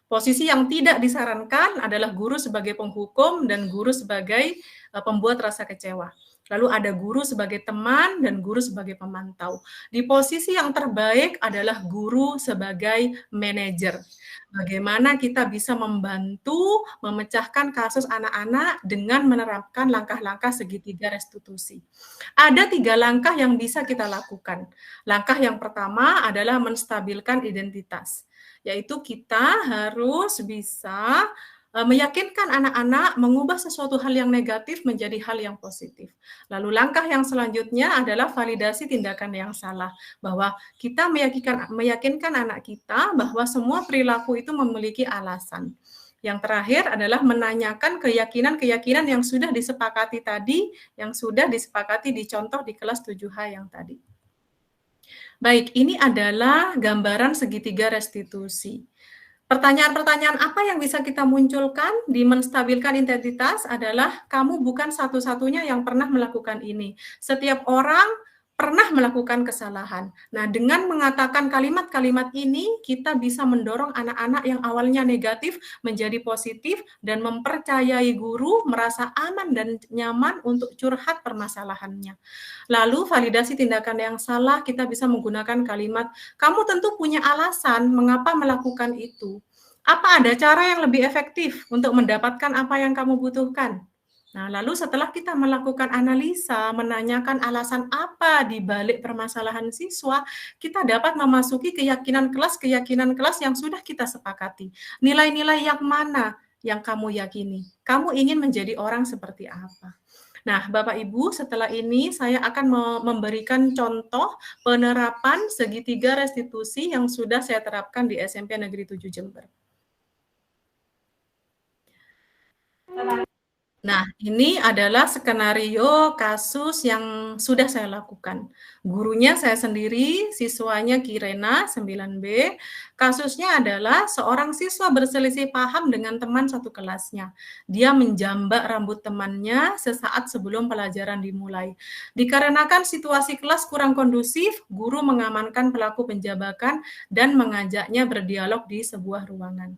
Posisi yang tidak disarankan adalah guru sebagai penghukum dan guru sebagai pembuat rasa kecewa. Lalu ada guru sebagai teman dan guru sebagai pemantau. Di posisi yang terbaik adalah guru sebagai manajer. Bagaimana kita bisa membantu memecahkan kasus anak-anak dengan menerapkan langkah-langkah segitiga restitusi. Ada 3 langkah yang bisa kita lakukan. Langkah yang pertama adalah menstabilkan identitas, yaitu kita harus bisa meyakinkan anak-anak mengubah sesuatu hal yang negatif menjadi hal yang positif. Lalu langkah yang selanjutnya adalah validasi tindakan yang salah, bahwa kita meyakinkan anak kita bahwa semua perilaku itu memiliki alasan. Yang terakhir adalah menanyakan keyakinan-keyakinan yang sudah disepakati tadi, yang sudah disepakati di contoh di kelas 7H yang tadi. Baik, ini adalah gambaran segitiga restitusi. Pertanyaan-pertanyaan apa yang bisa kita munculkan di menstabilkan identitas adalah kamu bukan satu-satunya yang pernah melakukan ini. Setiap orang pernah melakukan kesalahan. Nah, dengan mengatakan kalimat-kalimat ini, kita bisa mendorong anak-anak yang awalnya negatif menjadi positif dan mempercayai guru, merasa aman dan nyaman untuk curhat permasalahannya. Lalu, validasi tindakan yang salah, kita bisa menggunakan kalimat, kamu tentu punya alasan mengapa melakukan itu. Apa ada cara yang lebih efektif untuk mendapatkan apa yang kamu butuhkan? Nah, lalu setelah kita melakukan analisa, menanyakan alasan apa di balik permasalahan siswa, kita dapat memasuki keyakinan kelas yang sudah kita sepakati. Nilai-nilai yang mana yang kamu yakini? Kamu ingin menjadi orang seperti apa? Nah, Bapak Ibu, setelah ini saya akan memberikan contoh penerapan segitiga restitusi yang sudah saya terapkan di SMP Negeri 7 Jember. Nah, ini adalah skenario kasus yang sudah saya lakukan. Gurunya saya sendiri, siswanya Kirena 9B. Kasusnya adalah seorang siswa berselisih paham dengan teman satu kelasnya. Dia menjambak rambut temannya sesaat sebelum pelajaran dimulai. Dikarenakan situasi kelas kurang kondusif, guru mengamankan pelaku penjabakan dan mengajaknya berdialog di sebuah ruangan.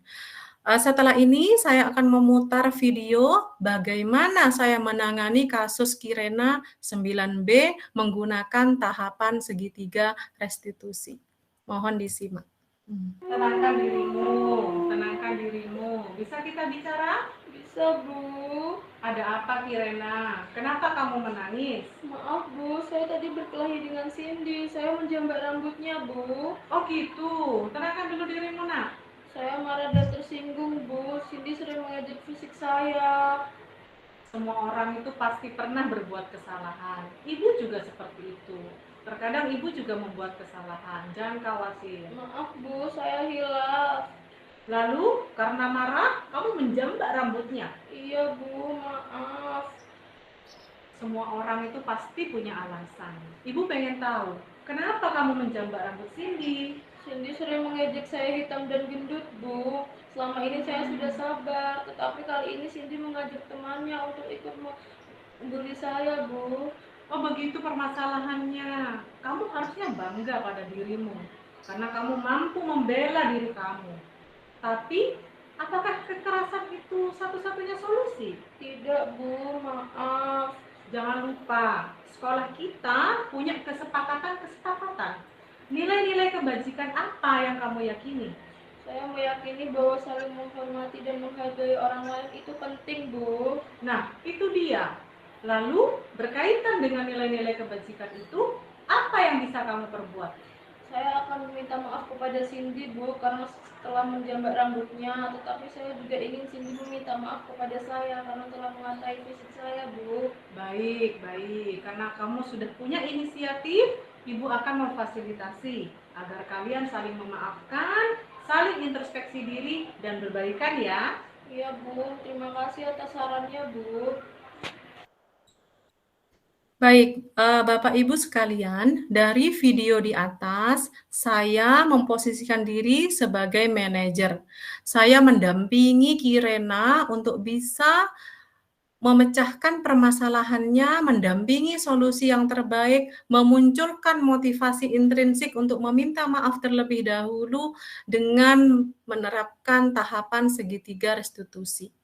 Setelah ini saya akan memutar video bagaimana saya menangani kasus Kirena 9B menggunakan tahapan segitiga restitusi. Mohon disimak. Tenangkan dirimu. Bisa kita bicara?
Bisa, Bu.
Ada apa, Kirena? Kenapa kamu menangis?
Maaf, Bu. Saya tadi berkelahi dengan Cindy. Saya menjambak rambutnya, Bu.
Oh gitu. Tenangkan dulu dirimu, nak.
Saya marah dan tersinggung, Bu. Cindy sering mengejek fisik saya.
Semua orang itu pasti pernah berbuat kesalahan. Ibu juga seperti itu. Terkadang ibu juga membuat kesalahan. Jangan khawatir.
Maaf, Bu. Saya hilaf.
Lalu, karena marah, kamu menjambak rambutnya.
Iya, Bu. Maaf.
Semua orang itu pasti punya alasan. Ibu pengen tahu, kenapa kamu menjambak rambut Cindy?
Cindy sering mengejek saya hitam dan gendut, Bu. Selama ini saya sudah sabar, tetapi kali ini Cindy mengajak temannya untuk ikut membuli saya, Bu.
Oh begitu permasalahannya. Kamu harusnya bangga pada dirimu, karena kamu mampu membela diri kamu. Tapi, apakah kekerasan itu satu-satunya solusi?
Tidak, Bu. Maaf.
Jangan lupa, sekolah kita punya kesepakatan. Nilai-nilai kebajikan apa yang kamu yakini?
Saya meyakini bahwa saling menghormati dan menghargai orang lain itu penting, Bu.
Nah, itu dia. Lalu, berkaitan dengan nilai-nilai kebajikan itu, apa yang bisa kamu perbuat?
Saya akan meminta maaf kepada Cindy, Bu, karena telah menjambak rambutnya. Tetapi saya juga ingin Cindy meminta maaf kepada saya karena telah mengatai fisik saya, Bu.
Baik. Karena kamu sudah punya inisiatif, Ibu akan memfasilitasi agar kalian saling memaafkan, saling introspeksi diri, dan berbaikan ya.
Iya, Bu. Terima kasih atas sarannya, Bu.
Baik, Bapak Ibu sekalian, dari video di atas, saya memposisikan diri sebagai manajer. Saya mendampingi Kirena untuk bisa memecahkan permasalahannya, mendampingi solusi yang terbaik, memunculkan motivasi intrinsik untuk meminta maaf terlebih dahulu dengan menerapkan tahapan segitiga restitusi.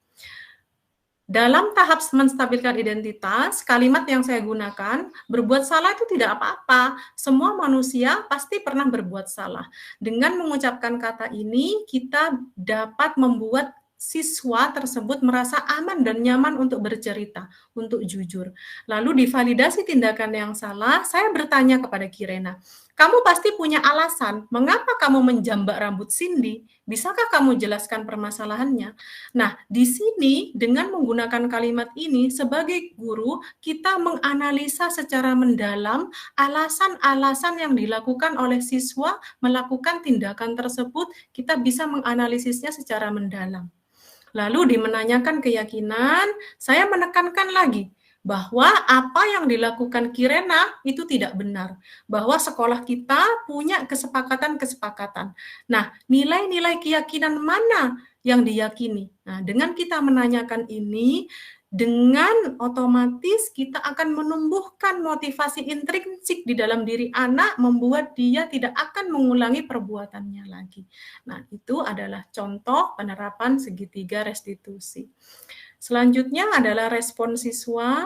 Dalam tahap menstabilkan identitas, kalimat yang saya gunakan, berbuat salah itu tidak apa-apa. Semua manusia pasti pernah berbuat salah. Dengan mengucapkan kata ini, kita dapat membuat siswa tersebut merasa aman dan nyaman untuk bercerita, untuk jujur. Lalu divalidasi tindakan yang salah, saya bertanya kepada Kirena, kamu pasti punya alasan, mengapa kamu menjambak rambut Cindy? Bisakah kamu jelaskan permasalahannya? Nah, di sini dengan menggunakan kalimat ini sebagai guru, kita menganalisa secara mendalam alasan-alasan yang dilakukan oleh siswa melakukan tindakan tersebut, kita bisa menganalisisnya secara mendalam. Lalu dimenanyakan keyakinan, saya menekankan lagi bahwa apa yang dilakukan Kirena itu tidak benar, bahwa sekolah kita punya kesepakatan-kesepakatan. Nah, nilai-nilai keyakinan mana yang diyakini? Nah, dengan kita menanyakan ini, dengan otomatis kita akan menumbuhkan motivasi intrinsik di dalam diri anak, membuat dia tidak akan mengulangi perbuatannya lagi. Nah, itu adalah contoh penerapan segitiga restitusi. Selanjutnya adalah respon siswa.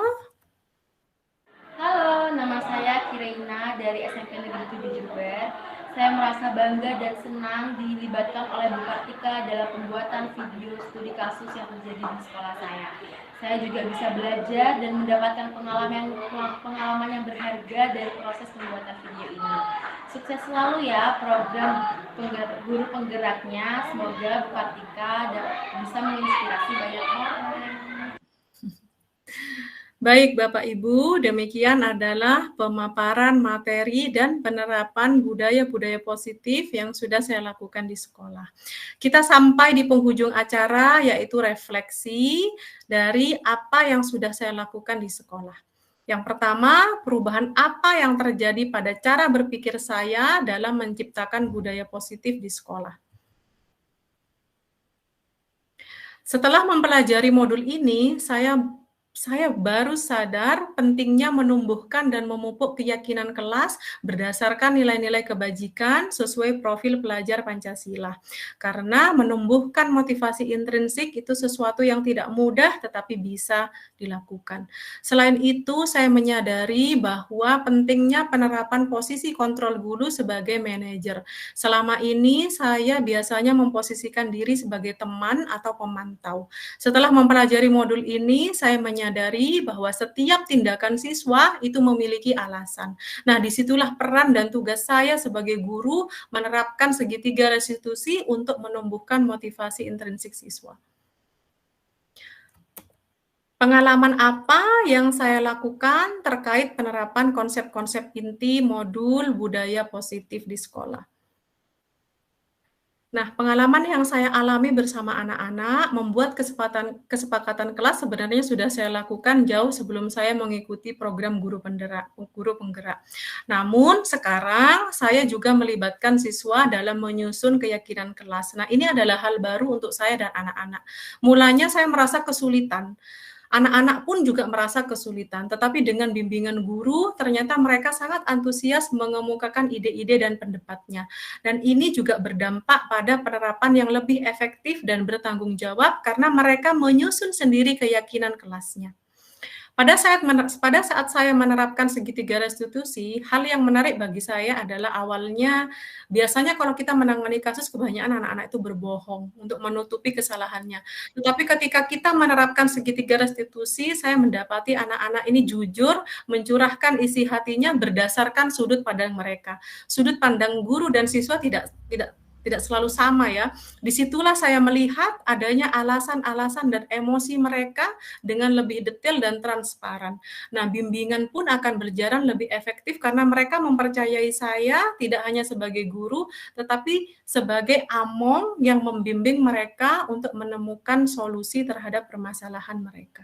Halo, nama saya Kireina dari SMP Negeri 7 Jember. Saya merasa bangga dan senang dilibatkan oleh Bu Kartika dalam pembuatan video studi kasus yang terjadi di sekolah saya. Saya juga bisa belajar dan mendapatkan pengalaman yang berharga dari proses pembuatan video ini. Sukses selalu ya program guru penggeraknya. Semoga Bu Kartika bisa menginspirasi banyak orang.
Baik Bapak Ibu, demikian adalah pemaparan materi dan penerapan budaya-budaya positif yang sudah saya lakukan di sekolah. Kita sampai di penghujung acara, yaitu refleksi dari apa yang sudah saya lakukan di sekolah. Yang pertama, perubahan apa yang terjadi pada cara berpikir saya dalam menciptakan budaya positif di sekolah. Setelah mempelajari modul ini, saya baru sadar pentingnya menumbuhkan dan memupuk keyakinan kelas berdasarkan nilai-nilai kebajikan sesuai profil pelajar Pancasila. Karena menumbuhkan motivasi intrinsik itu sesuatu yang tidak mudah tetapi bisa dilakukan. Selain itu, saya menyadari bahwa pentingnya penerapan posisi kontrol guru sebagai manajer. Selama ini saya biasanya memposisikan diri sebagai teman atau pemantau. Setelah mempelajari modul ini, saya menyadari bahwa setiap tindakan siswa itu memiliki alasan. Nah, disitulah peran dan tugas saya sebagai guru menerapkan segitiga restitusi untuk menumbuhkan motivasi intrinsik siswa. Pengalaman apa yang saya lakukan terkait penerapan konsep-konsep inti modul budaya positif di sekolah? Nah, pengalaman yang saya alami bersama anak-anak membuat kesepakatan kelas sebenarnya sudah saya lakukan jauh sebelum saya mengikuti program guru penggerak. Namun sekarang saya juga melibatkan siswa dalam menyusun keyakinan kelas. Nah, ini adalah hal baru untuk saya dan anak-anak. Mulanya saya merasa kesulitan. Anak-anak pun juga merasa kesulitan, tetapi dengan bimbingan guru, ternyata mereka sangat antusias mengemukakan ide-ide dan pendapatnya. Dan ini juga berdampak pada penerapan yang lebih efektif dan bertanggung jawab karena mereka menyusun sendiri keyakinan kelasnya. Pada saat saya menerapkan segitiga restitusi, hal yang menarik bagi saya adalah awalnya, biasanya kalau kita menangani kasus, kebanyakan anak-anak itu berbohong untuk menutupi kesalahannya. Tetapi ketika kita menerapkan segitiga restitusi, saya mendapati anak-anak ini jujur mencurahkan isi hatinya berdasarkan sudut pandang mereka. Sudut pandang guru dan siswa tidak selalu sama ya. Disitulah saya melihat adanya alasan-alasan dan emosi mereka dengan lebih detail dan transparan. Nah, bimbingan pun akan berjalan lebih efektif karena mereka mempercayai saya tidak hanya sebagai guru, tetapi sebagai among yang membimbing mereka untuk menemukan solusi terhadap permasalahan mereka.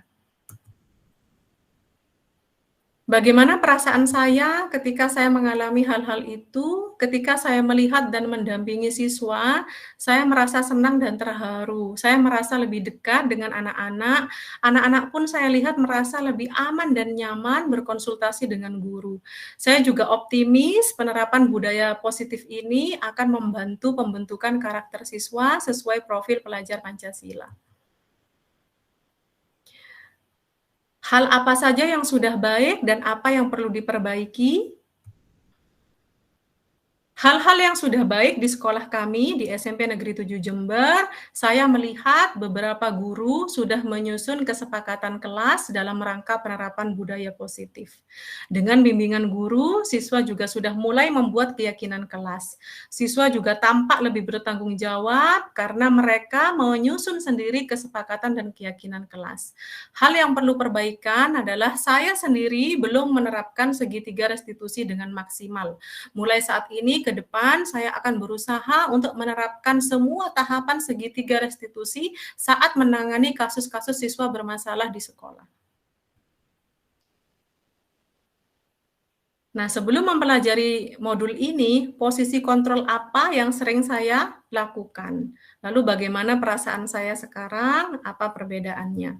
Bagaimana perasaan saya ketika saya mengalami hal-hal itu? Ketika saya melihat dan mendampingi siswa, saya merasa senang dan terharu. Saya merasa lebih dekat dengan anak-anak. Anak-anak pun saya lihat merasa lebih aman dan nyaman berkonsultasi dengan guru. Saya juga optimis penerapan budaya positif ini akan membantu pembentukan karakter siswa sesuai profil pelajar Pancasila. Hal apa saja yang sudah baik dan apa yang perlu diperbaiki? Hal-hal yang sudah baik di sekolah kami di SMP Negeri 7 Jember, saya melihat beberapa guru sudah menyusun kesepakatan kelas dalam rangka penerapan budaya positif. Dengan bimbingan guru, siswa juga sudah mulai membuat keyakinan kelas. Siswa juga tampak lebih bertanggung jawab karena mereka menyusun sendiri kesepakatan dan keyakinan kelas. Hal yang perlu perbaikan adalah saya sendiri belum menerapkan segitiga restitusi dengan maksimal. Mulai saat ini ke depan saya akan berusaha untuk menerapkan semua tahapan segitiga restitusi saat menangani kasus-kasus siswa bermasalah di sekolah. Nah, sebelum mempelajari modul ini, posisi kontrol apa yang sering saya lakukan? Lalu bagaimana perasaan saya sekarang? Apa perbedaannya?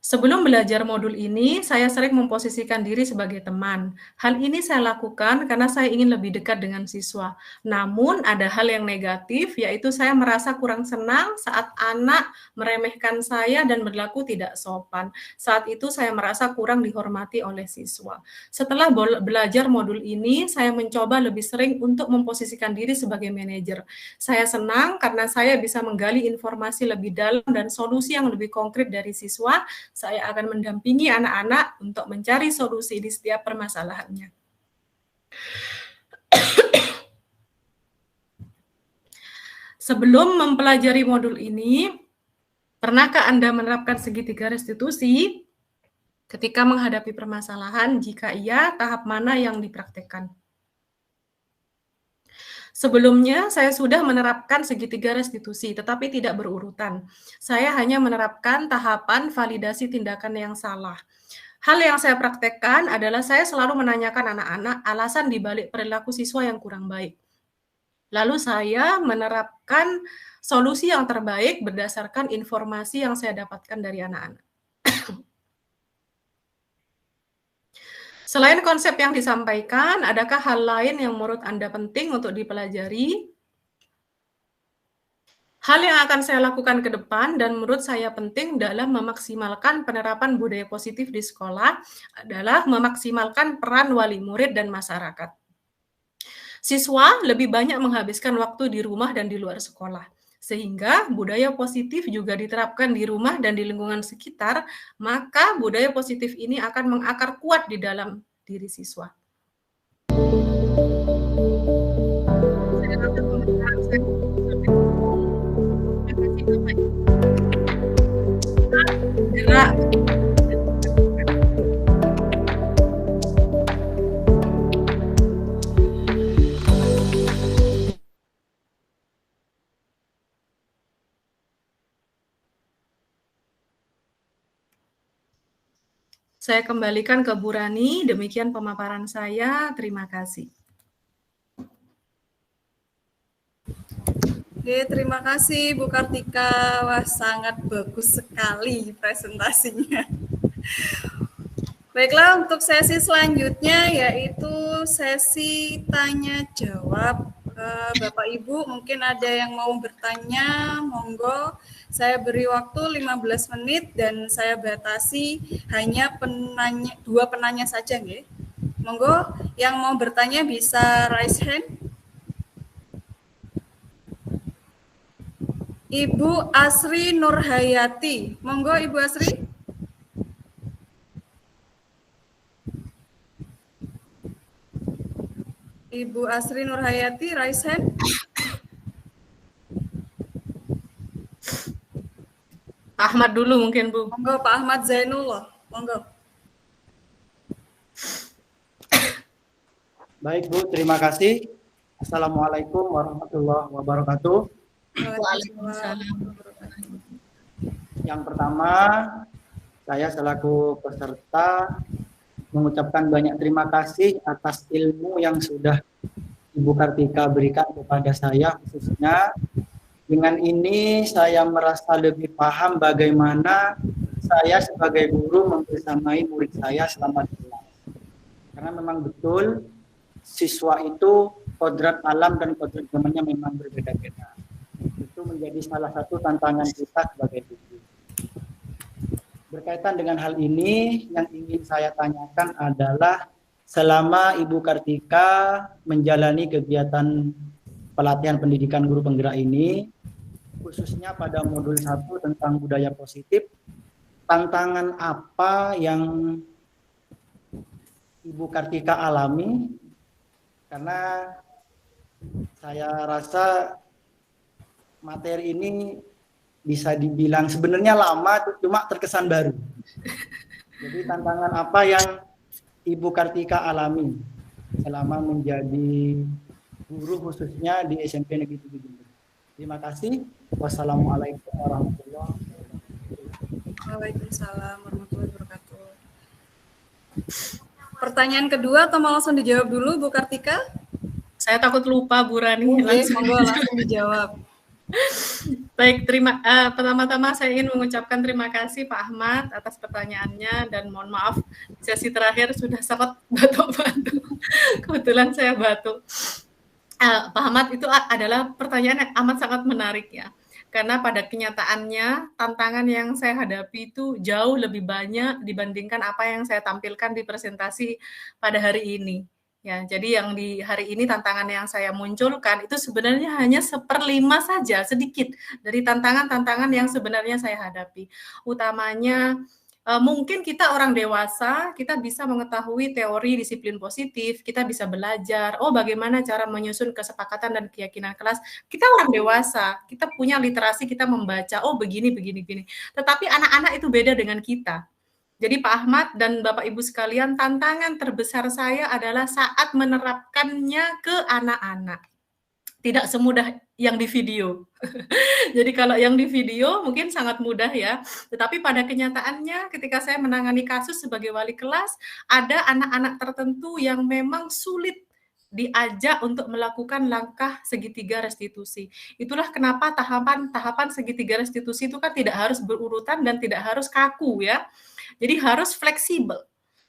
Sebelum belajar modul ini, saya sering memposisikan diri sebagai teman. Hal ini saya lakukan karena saya ingin lebih dekat dengan siswa. Namun ada hal yang negatif, yaitu saya merasa kurang senang saat anak meremehkan saya dan berlaku tidak sopan. Saat itu saya merasa kurang dihormati oleh siswa. Setelah belajar modul ini, saya mencoba lebih sering untuk memposisikan diri sebagai manajer. Saya senang karena saya bisa menggali informasi lebih dalam dan solusi yang lebih konkret dari siswa. Saya akan mendampingi anak-anak untuk mencari solusi di setiap permasalahannya. Sebelum mempelajari modul ini, pernahkah Anda menerapkan segitiga restitusi ketika menghadapi permasalahan? Jika iya, tahap mana yang dipraktekkan? Sebelumnya, saya sudah menerapkan segitiga restitusi, tetapi tidak berurutan. Saya hanya menerapkan tahapan validasi tindakan yang salah. Hal yang saya praktekkan adalah saya selalu menanyakan anak-anak alasan dibalik perilaku siswa yang kurang baik. Lalu saya menerapkan solusi yang terbaik berdasarkan informasi yang saya dapatkan dari anak-anak. Selain konsep yang disampaikan, adakah hal lain yang menurut Anda penting untuk dipelajari? Hal yang akan saya lakukan ke depan dan menurut saya penting dalam memaksimalkan penerapan budaya positif di sekolah adalah memaksimalkan peran wali murid dan masyarakat. Siswa lebih banyak menghabiskan waktu di rumah dan di luar sekolah. Sehingga budaya positif juga diterapkan di rumah dan di lingkungan sekitar, maka budaya positif ini akan mengakar kuat di dalam diri siswa. Saya kembalikan ke Bu Rani, demikian pemaparan saya, terima kasih.
Oke, terima kasih Bu Kartika. Wah, sangat bagus sekali presentasinya. Baiklah, untuk sesi selanjutnya yaitu sesi tanya jawab. Bapak Ibu mungkin ada yang mau bertanya, monggo. Saya beri waktu 15 menit dan saya batasi hanya dua penanya saja, nggih. Monggo, yang mau bertanya bisa raise hand. Ibu Asri Nurhayati, monggo Ibu Asri. Ibu Asri Nurhayati, raise hand.
Ahmad dulu mungkin, Bu.
Monggo Pak Ahmad Zainullah, monggo.
Baik Bu, terima kasih. Assalamualaikum warahmatullahi wabarakatuh.
Waalaikumsalam.
Yang pertama, saya selaku peserta mengucapkan banyak terima kasih atas ilmu yang sudah Ibu Kartika berikan kepada saya khususnya. Dengan ini saya merasa lebih paham bagaimana saya sebagai guru membersamai murid saya selama di kelas. Karena memang betul siswa itu kodrat alam dan kodrat zamannya memang berbeda-beda. Itu menjadi salah satu tantangan kita sebagai guru. Berkaitan dengan hal ini, yang ingin saya tanyakan adalah selama Ibu Kartika menjalani kegiatan pelatihan pendidikan guru penggerak ini, khususnya pada modul 1 tentang budaya positif, tantangan apa yang Ibu Kartika alami? Karena saya rasa materi ini bisa dibilang sebenarnya lama, cuma terkesan baru. Jadi tantangan apa yang Ibu Kartika alami selama menjadi guru khususnya di SMP Negeri 7 Jember? Terima kasih. Wassalamualaikum warahmatullahi wabarakatuh.
Waalaikumsalam warahmatullahi wabarakatuh. Pertanyaan kedua atau mau langsung dijawab dulu Bu Kartika?
Saya takut lupa, Bu Rani.
Monggo langsung dijawab.
Baik, pertama-tama saya ingin mengucapkan terima kasih Pak Ahmad atas pertanyaannya dan mohon maaf sesi terakhir sudah sangat batuk-batuk. Kebetulan saya batuk. Pak Ahmad, itu adalah pertanyaan yang amat sangat menarik ya. Karena pada kenyataannya tantangan yang saya hadapi itu jauh lebih banyak dibandingkan apa yang saya tampilkan di presentasi pada hari ini. Ya, jadi yang di hari ini tantangan yang saya munculkan itu sebenarnya hanya 1/5 saja, sedikit dari tantangan-tantangan yang sebenarnya saya hadapi. Utamanya mungkin kita orang dewasa, kita bisa mengetahui teori disiplin positif, kita bisa belajar, bagaimana cara menyusun kesepakatan dan keyakinan kelas. Kita orang dewasa, kita punya literasi, kita membaca, begini. Tetapi anak-anak itu beda dengan kita. Jadi Pak Ahmad dan Bapak Ibu sekalian, tantangan terbesar saya adalah saat menerapkannya ke anak-anak. Tidak semudah yang di video. Jadi kalau yang di video mungkin sangat mudah ya, tetapi pada kenyataannya ketika saya menangani kasus sebagai wali kelas, ada anak-anak tertentu yang memang sulit diajak untuk melakukan langkah segitiga restitusi. Itulah kenapa tahapan segitiga restitusi itu kan tidak harus berurutan dan tidak harus kaku ya. Jadi harus fleksibel.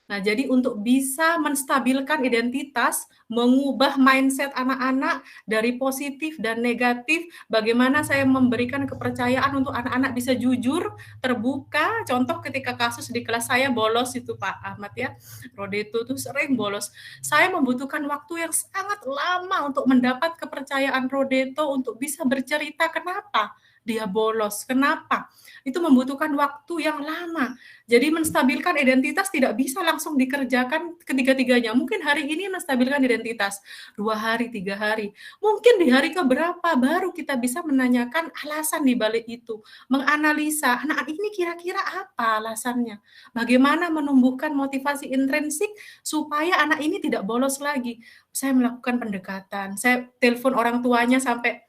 Nah, jadi untuk bisa menstabilkan identitas, mengubah mindset anak-anak dari positif dan negatif, bagaimana saya memberikan kepercayaan untuk anak-anak bisa jujur, terbuka. Contoh ketika kasus di kelas saya bolos itu Pak Ahmad ya, Rodeto tuh sering bolos. Saya membutuhkan waktu yang sangat lama untuk mendapat kepercayaan Rodeto untuk bisa bercerita kenapa dia bolos, kenapa? Itu membutuhkan waktu yang lama. Jadi menstabilkan identitas tidak bisa langsung dikerjakan ketiga-tiganya. Mungkin hari ini menstabilkan identitas 2 hari, 3 hari. Mungkin di hari keberapa baru kita bisa menanyakan alasan di balik itu. Menganalisa, anak ini kira-kira apa alasannya? Bagaimana menumbuhkan motivasi intrinsik supaya anak ini tidak bolos lagi. Saya melakukan pendekatan, saya telepon orang tuanya sampai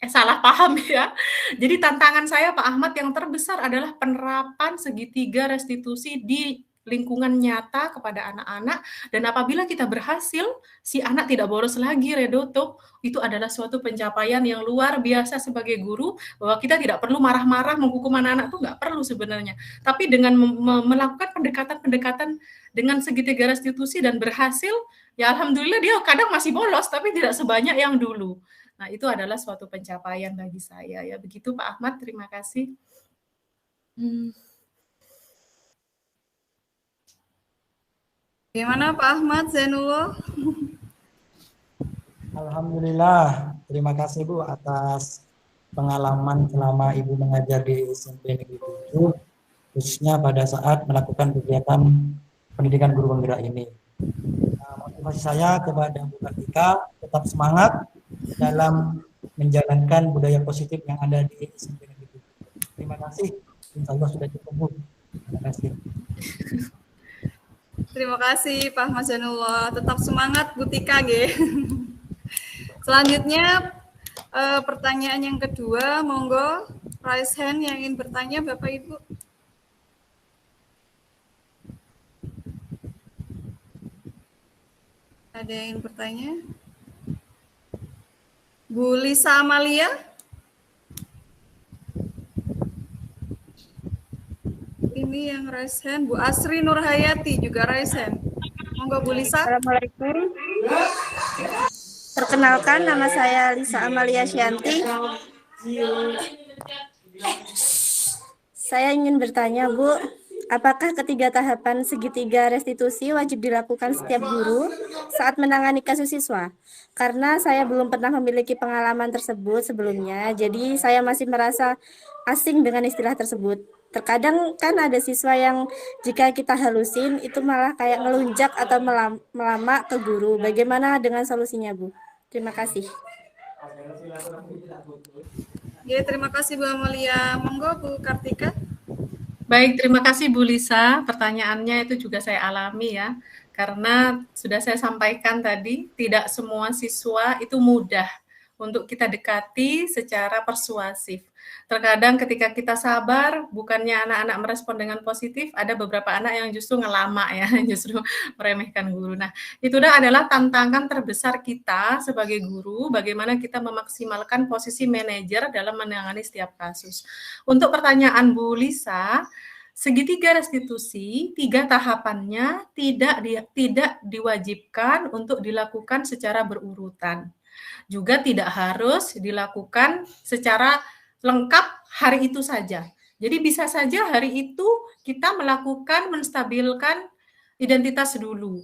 salah paham ya. Jadi tantangan saya Pak Ahmad yang terbesar adalah penerapan segitiga restitusi di lingkungan nyata kepada anak-anak, dan apabila kita berhasil, si anak tidak bolos lagi, Redoto, itu adalah suatu pencapaian yang luar biasa sebagai guru, bahwa kita tidak perlu marah-marah menghukum anak-anak, itu nggak perlu sebenarnya. Tapi dengan melakukan pendekatan-pendekatan dengan segitiga restitusi dan berhasil, ya alhamdulillah dia kadang masih bolos, tapi tidak sebanyak yang dulu. Nah, itu adalah suatu pencapaian bagi saya. Ya, begitu Pak Ahmad, terima kasih.
Bagaimana Pak Ahmad Zainullah?
Alhamdulillah, terima kasih Bu atas pengalaman selama Ibu mengajar di SMP Negeri 7, khususnya pada saat melakukan kegiatan pendidikan guru penggerak ini. Motivasi saya kepada Bu Kartika tetap semangat dalam menjalankan budaya positif yang ada di SMP Negeri 7. Terima kasih. Insya Allah sudah cukup Bu. Terima kasih.
Terima kasih Pak Ahmad Zainullah. Tetap semangat Bu Tika, nggih. Selanjutnya pertanyaan yang kedua, monggo raise hand yang ingin bertanya Bapak Ibu. Ada yang ingin bertanya? Bu Lisa Amalia? Ini yang raise hand. Bu Asri Nurhayati juga raise hand. Monggo Bu Lisa.
Assalamualaikum. Perkenalkan, nama saya Lisa Amalia Syanti. Saya ingin bertanya, Bu, apakah ketiga tahapan segitiga restitusi wajib dilakukan setiap guru saat menangani kasus siswa? Karena saya belum pernah memiliki pengalaman tersebut sebelumnya, jadi saya masih merasa asing dengan istilah tersebut. Terkadang kan ada siswa yang jika kita halusin itu malah kayak ngelunjak atau melama ke guru. Bagaimana dengan solusinya, Bu? Terima kasih.
Ya, terima kasih Bu Amalia. Monggo Bu Kartika.
Baik, terima kasih Bu Lisa. Pertanyaannya itu juga saya alami ya. Karena sudah saya sampaikan tadi, tidak semua siswa itu mudah untuk kita dekati secara persuasif. Terkadang ketika kita sabar, bukannya anak-anak merespon dengan positif, ada beberapa anak yang justru ngelama ya, justru meremehkan guru. Nah, itu adalah tantangan terbesar kita sebagai guru, bagaimana kita memaksimalkan posisi manajer dalam menangani setiap kasus. Untuk pertanyaan Bu Lisa, segitiga restitusi, 3 tahapannya tidak diwajibkan untuk dilakukan secara berurutan. Juga tidak harus dilakukan secara lengkap hari itu saja. Jadi bisa saja hari itu kita melakukan menstabilkan identitas dulu.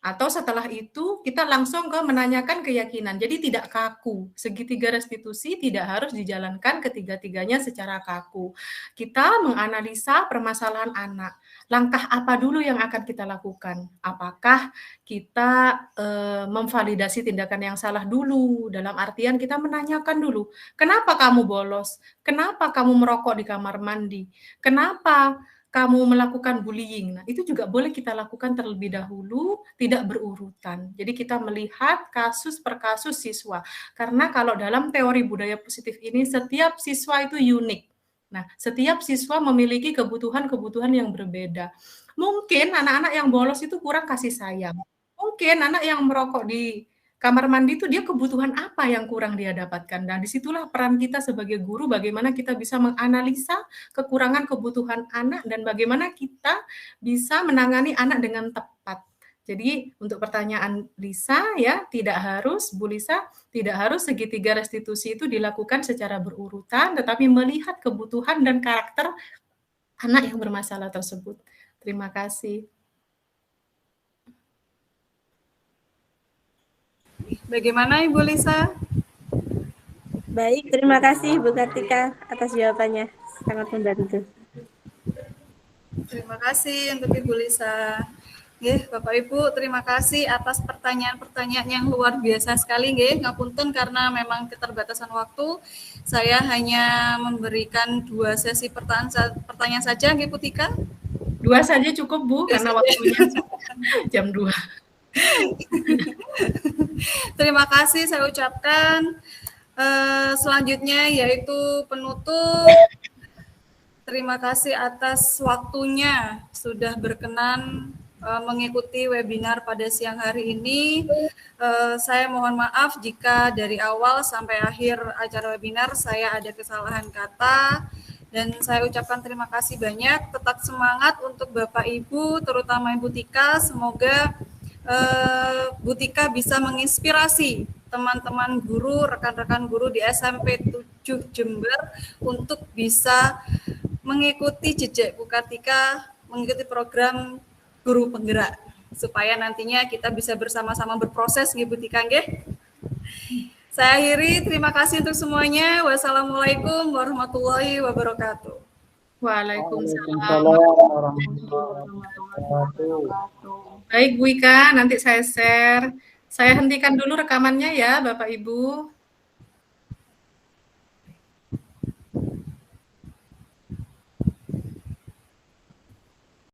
Atau setelah itu kita langsung ke menanyakan keyakinan. Jadi tidak kaku. Segitiga restitusi tidak harus dijalankan ketiga-tiganya secara kaku. Kita menganalisa permasalahan anak. Langkah apa dulu yang akan kita lakukan? Apakah kita memvalidasi tindakan yang salah dulu? Dalam artian kita menanyakan dulu, kenapa kamu bolos? Kenapa kamu merokok di kamar mandi? Kenapa kamu melakukan bullying? Nah, itu juga boleh kita lakukan terlebih dahulu, tidak berurutan. Jadi kita melihat kasus per kasus siswa. Karena kalau dalam teori budaya positif ini, setiap siswa itu unik. Nah, setiap siswa memiliki kebutuhan-kebutuhan yang berbeda. Mungkin anak-anak yang bolos itu kurang kasih sayang. Mungkin anak yang merokok di kamar mandi itu dia kebutuhan apa yang kurang dia dapatkan. Dan disitulah peran kita sebagai guru, bagaimana kita bisa menganalisa kekurangan kebutuhan anak dan bagaimana kita bisa menangani anak dengan tepat. Jadi untuk pertanyaan Lisa ya, tidak harus Bu Lisa, tidak harus segitiga restitusi itu dilakukan secara berurutan, tetapi melihat kebutuhan dan karakter anak yang bermasalah tersebut. Terima kasih.
Bagaimana Ibu Lisa?
Baik, terima kasih Bu Kartika atas jawabannya. Sangat membantu.
Terima kasih untuk Ibu Lisa. Nggih, Bapak Ibu, terima kasih atas pertanyaan-pertanyaan yang luar biasa sekali nggih. Ngapunten karena memang keterbatasan waktu. Saya hanya memberikan 2 sesi pertanyaan saja nggih Bu Tika.
2 saja cukup Bu, karena waktunya jam 2.
Terima kasih saya ucapkan. Selanjutnya yaitu penutup Terima kasih atas waktunya sudah berkenan mengikuti webinar pada siang hari ini. Saya mohon maaf jika dari awal sampai akhir acara webinar saya ada kesalahan kata. Dan saya ucapkan terima kasih banyak, tetap semangat untuk Bapak Ibu, terutama Ibu Tika. Semoga Bu Tika bisa menginspirasi teman-teman guru, rekan-rekan guru di SMP 7 Jember untuk bisa mengikuti jejak Bu Kartika, mengikuti program guru penggerak, supaya nantinya kita bisa bersama-sama berproses, Bu Tika, nggih. Saya akhiri, terima kasih untuk semuanya. Wassalamualaikum warahmatullahi wabarakatuh.
Waalaikumsalam
warahmatullahi wabarakatuh.
Baik Bu Ika, nanti saya share. Saya hentikan dulu rekamannya ya Bapak Ibu.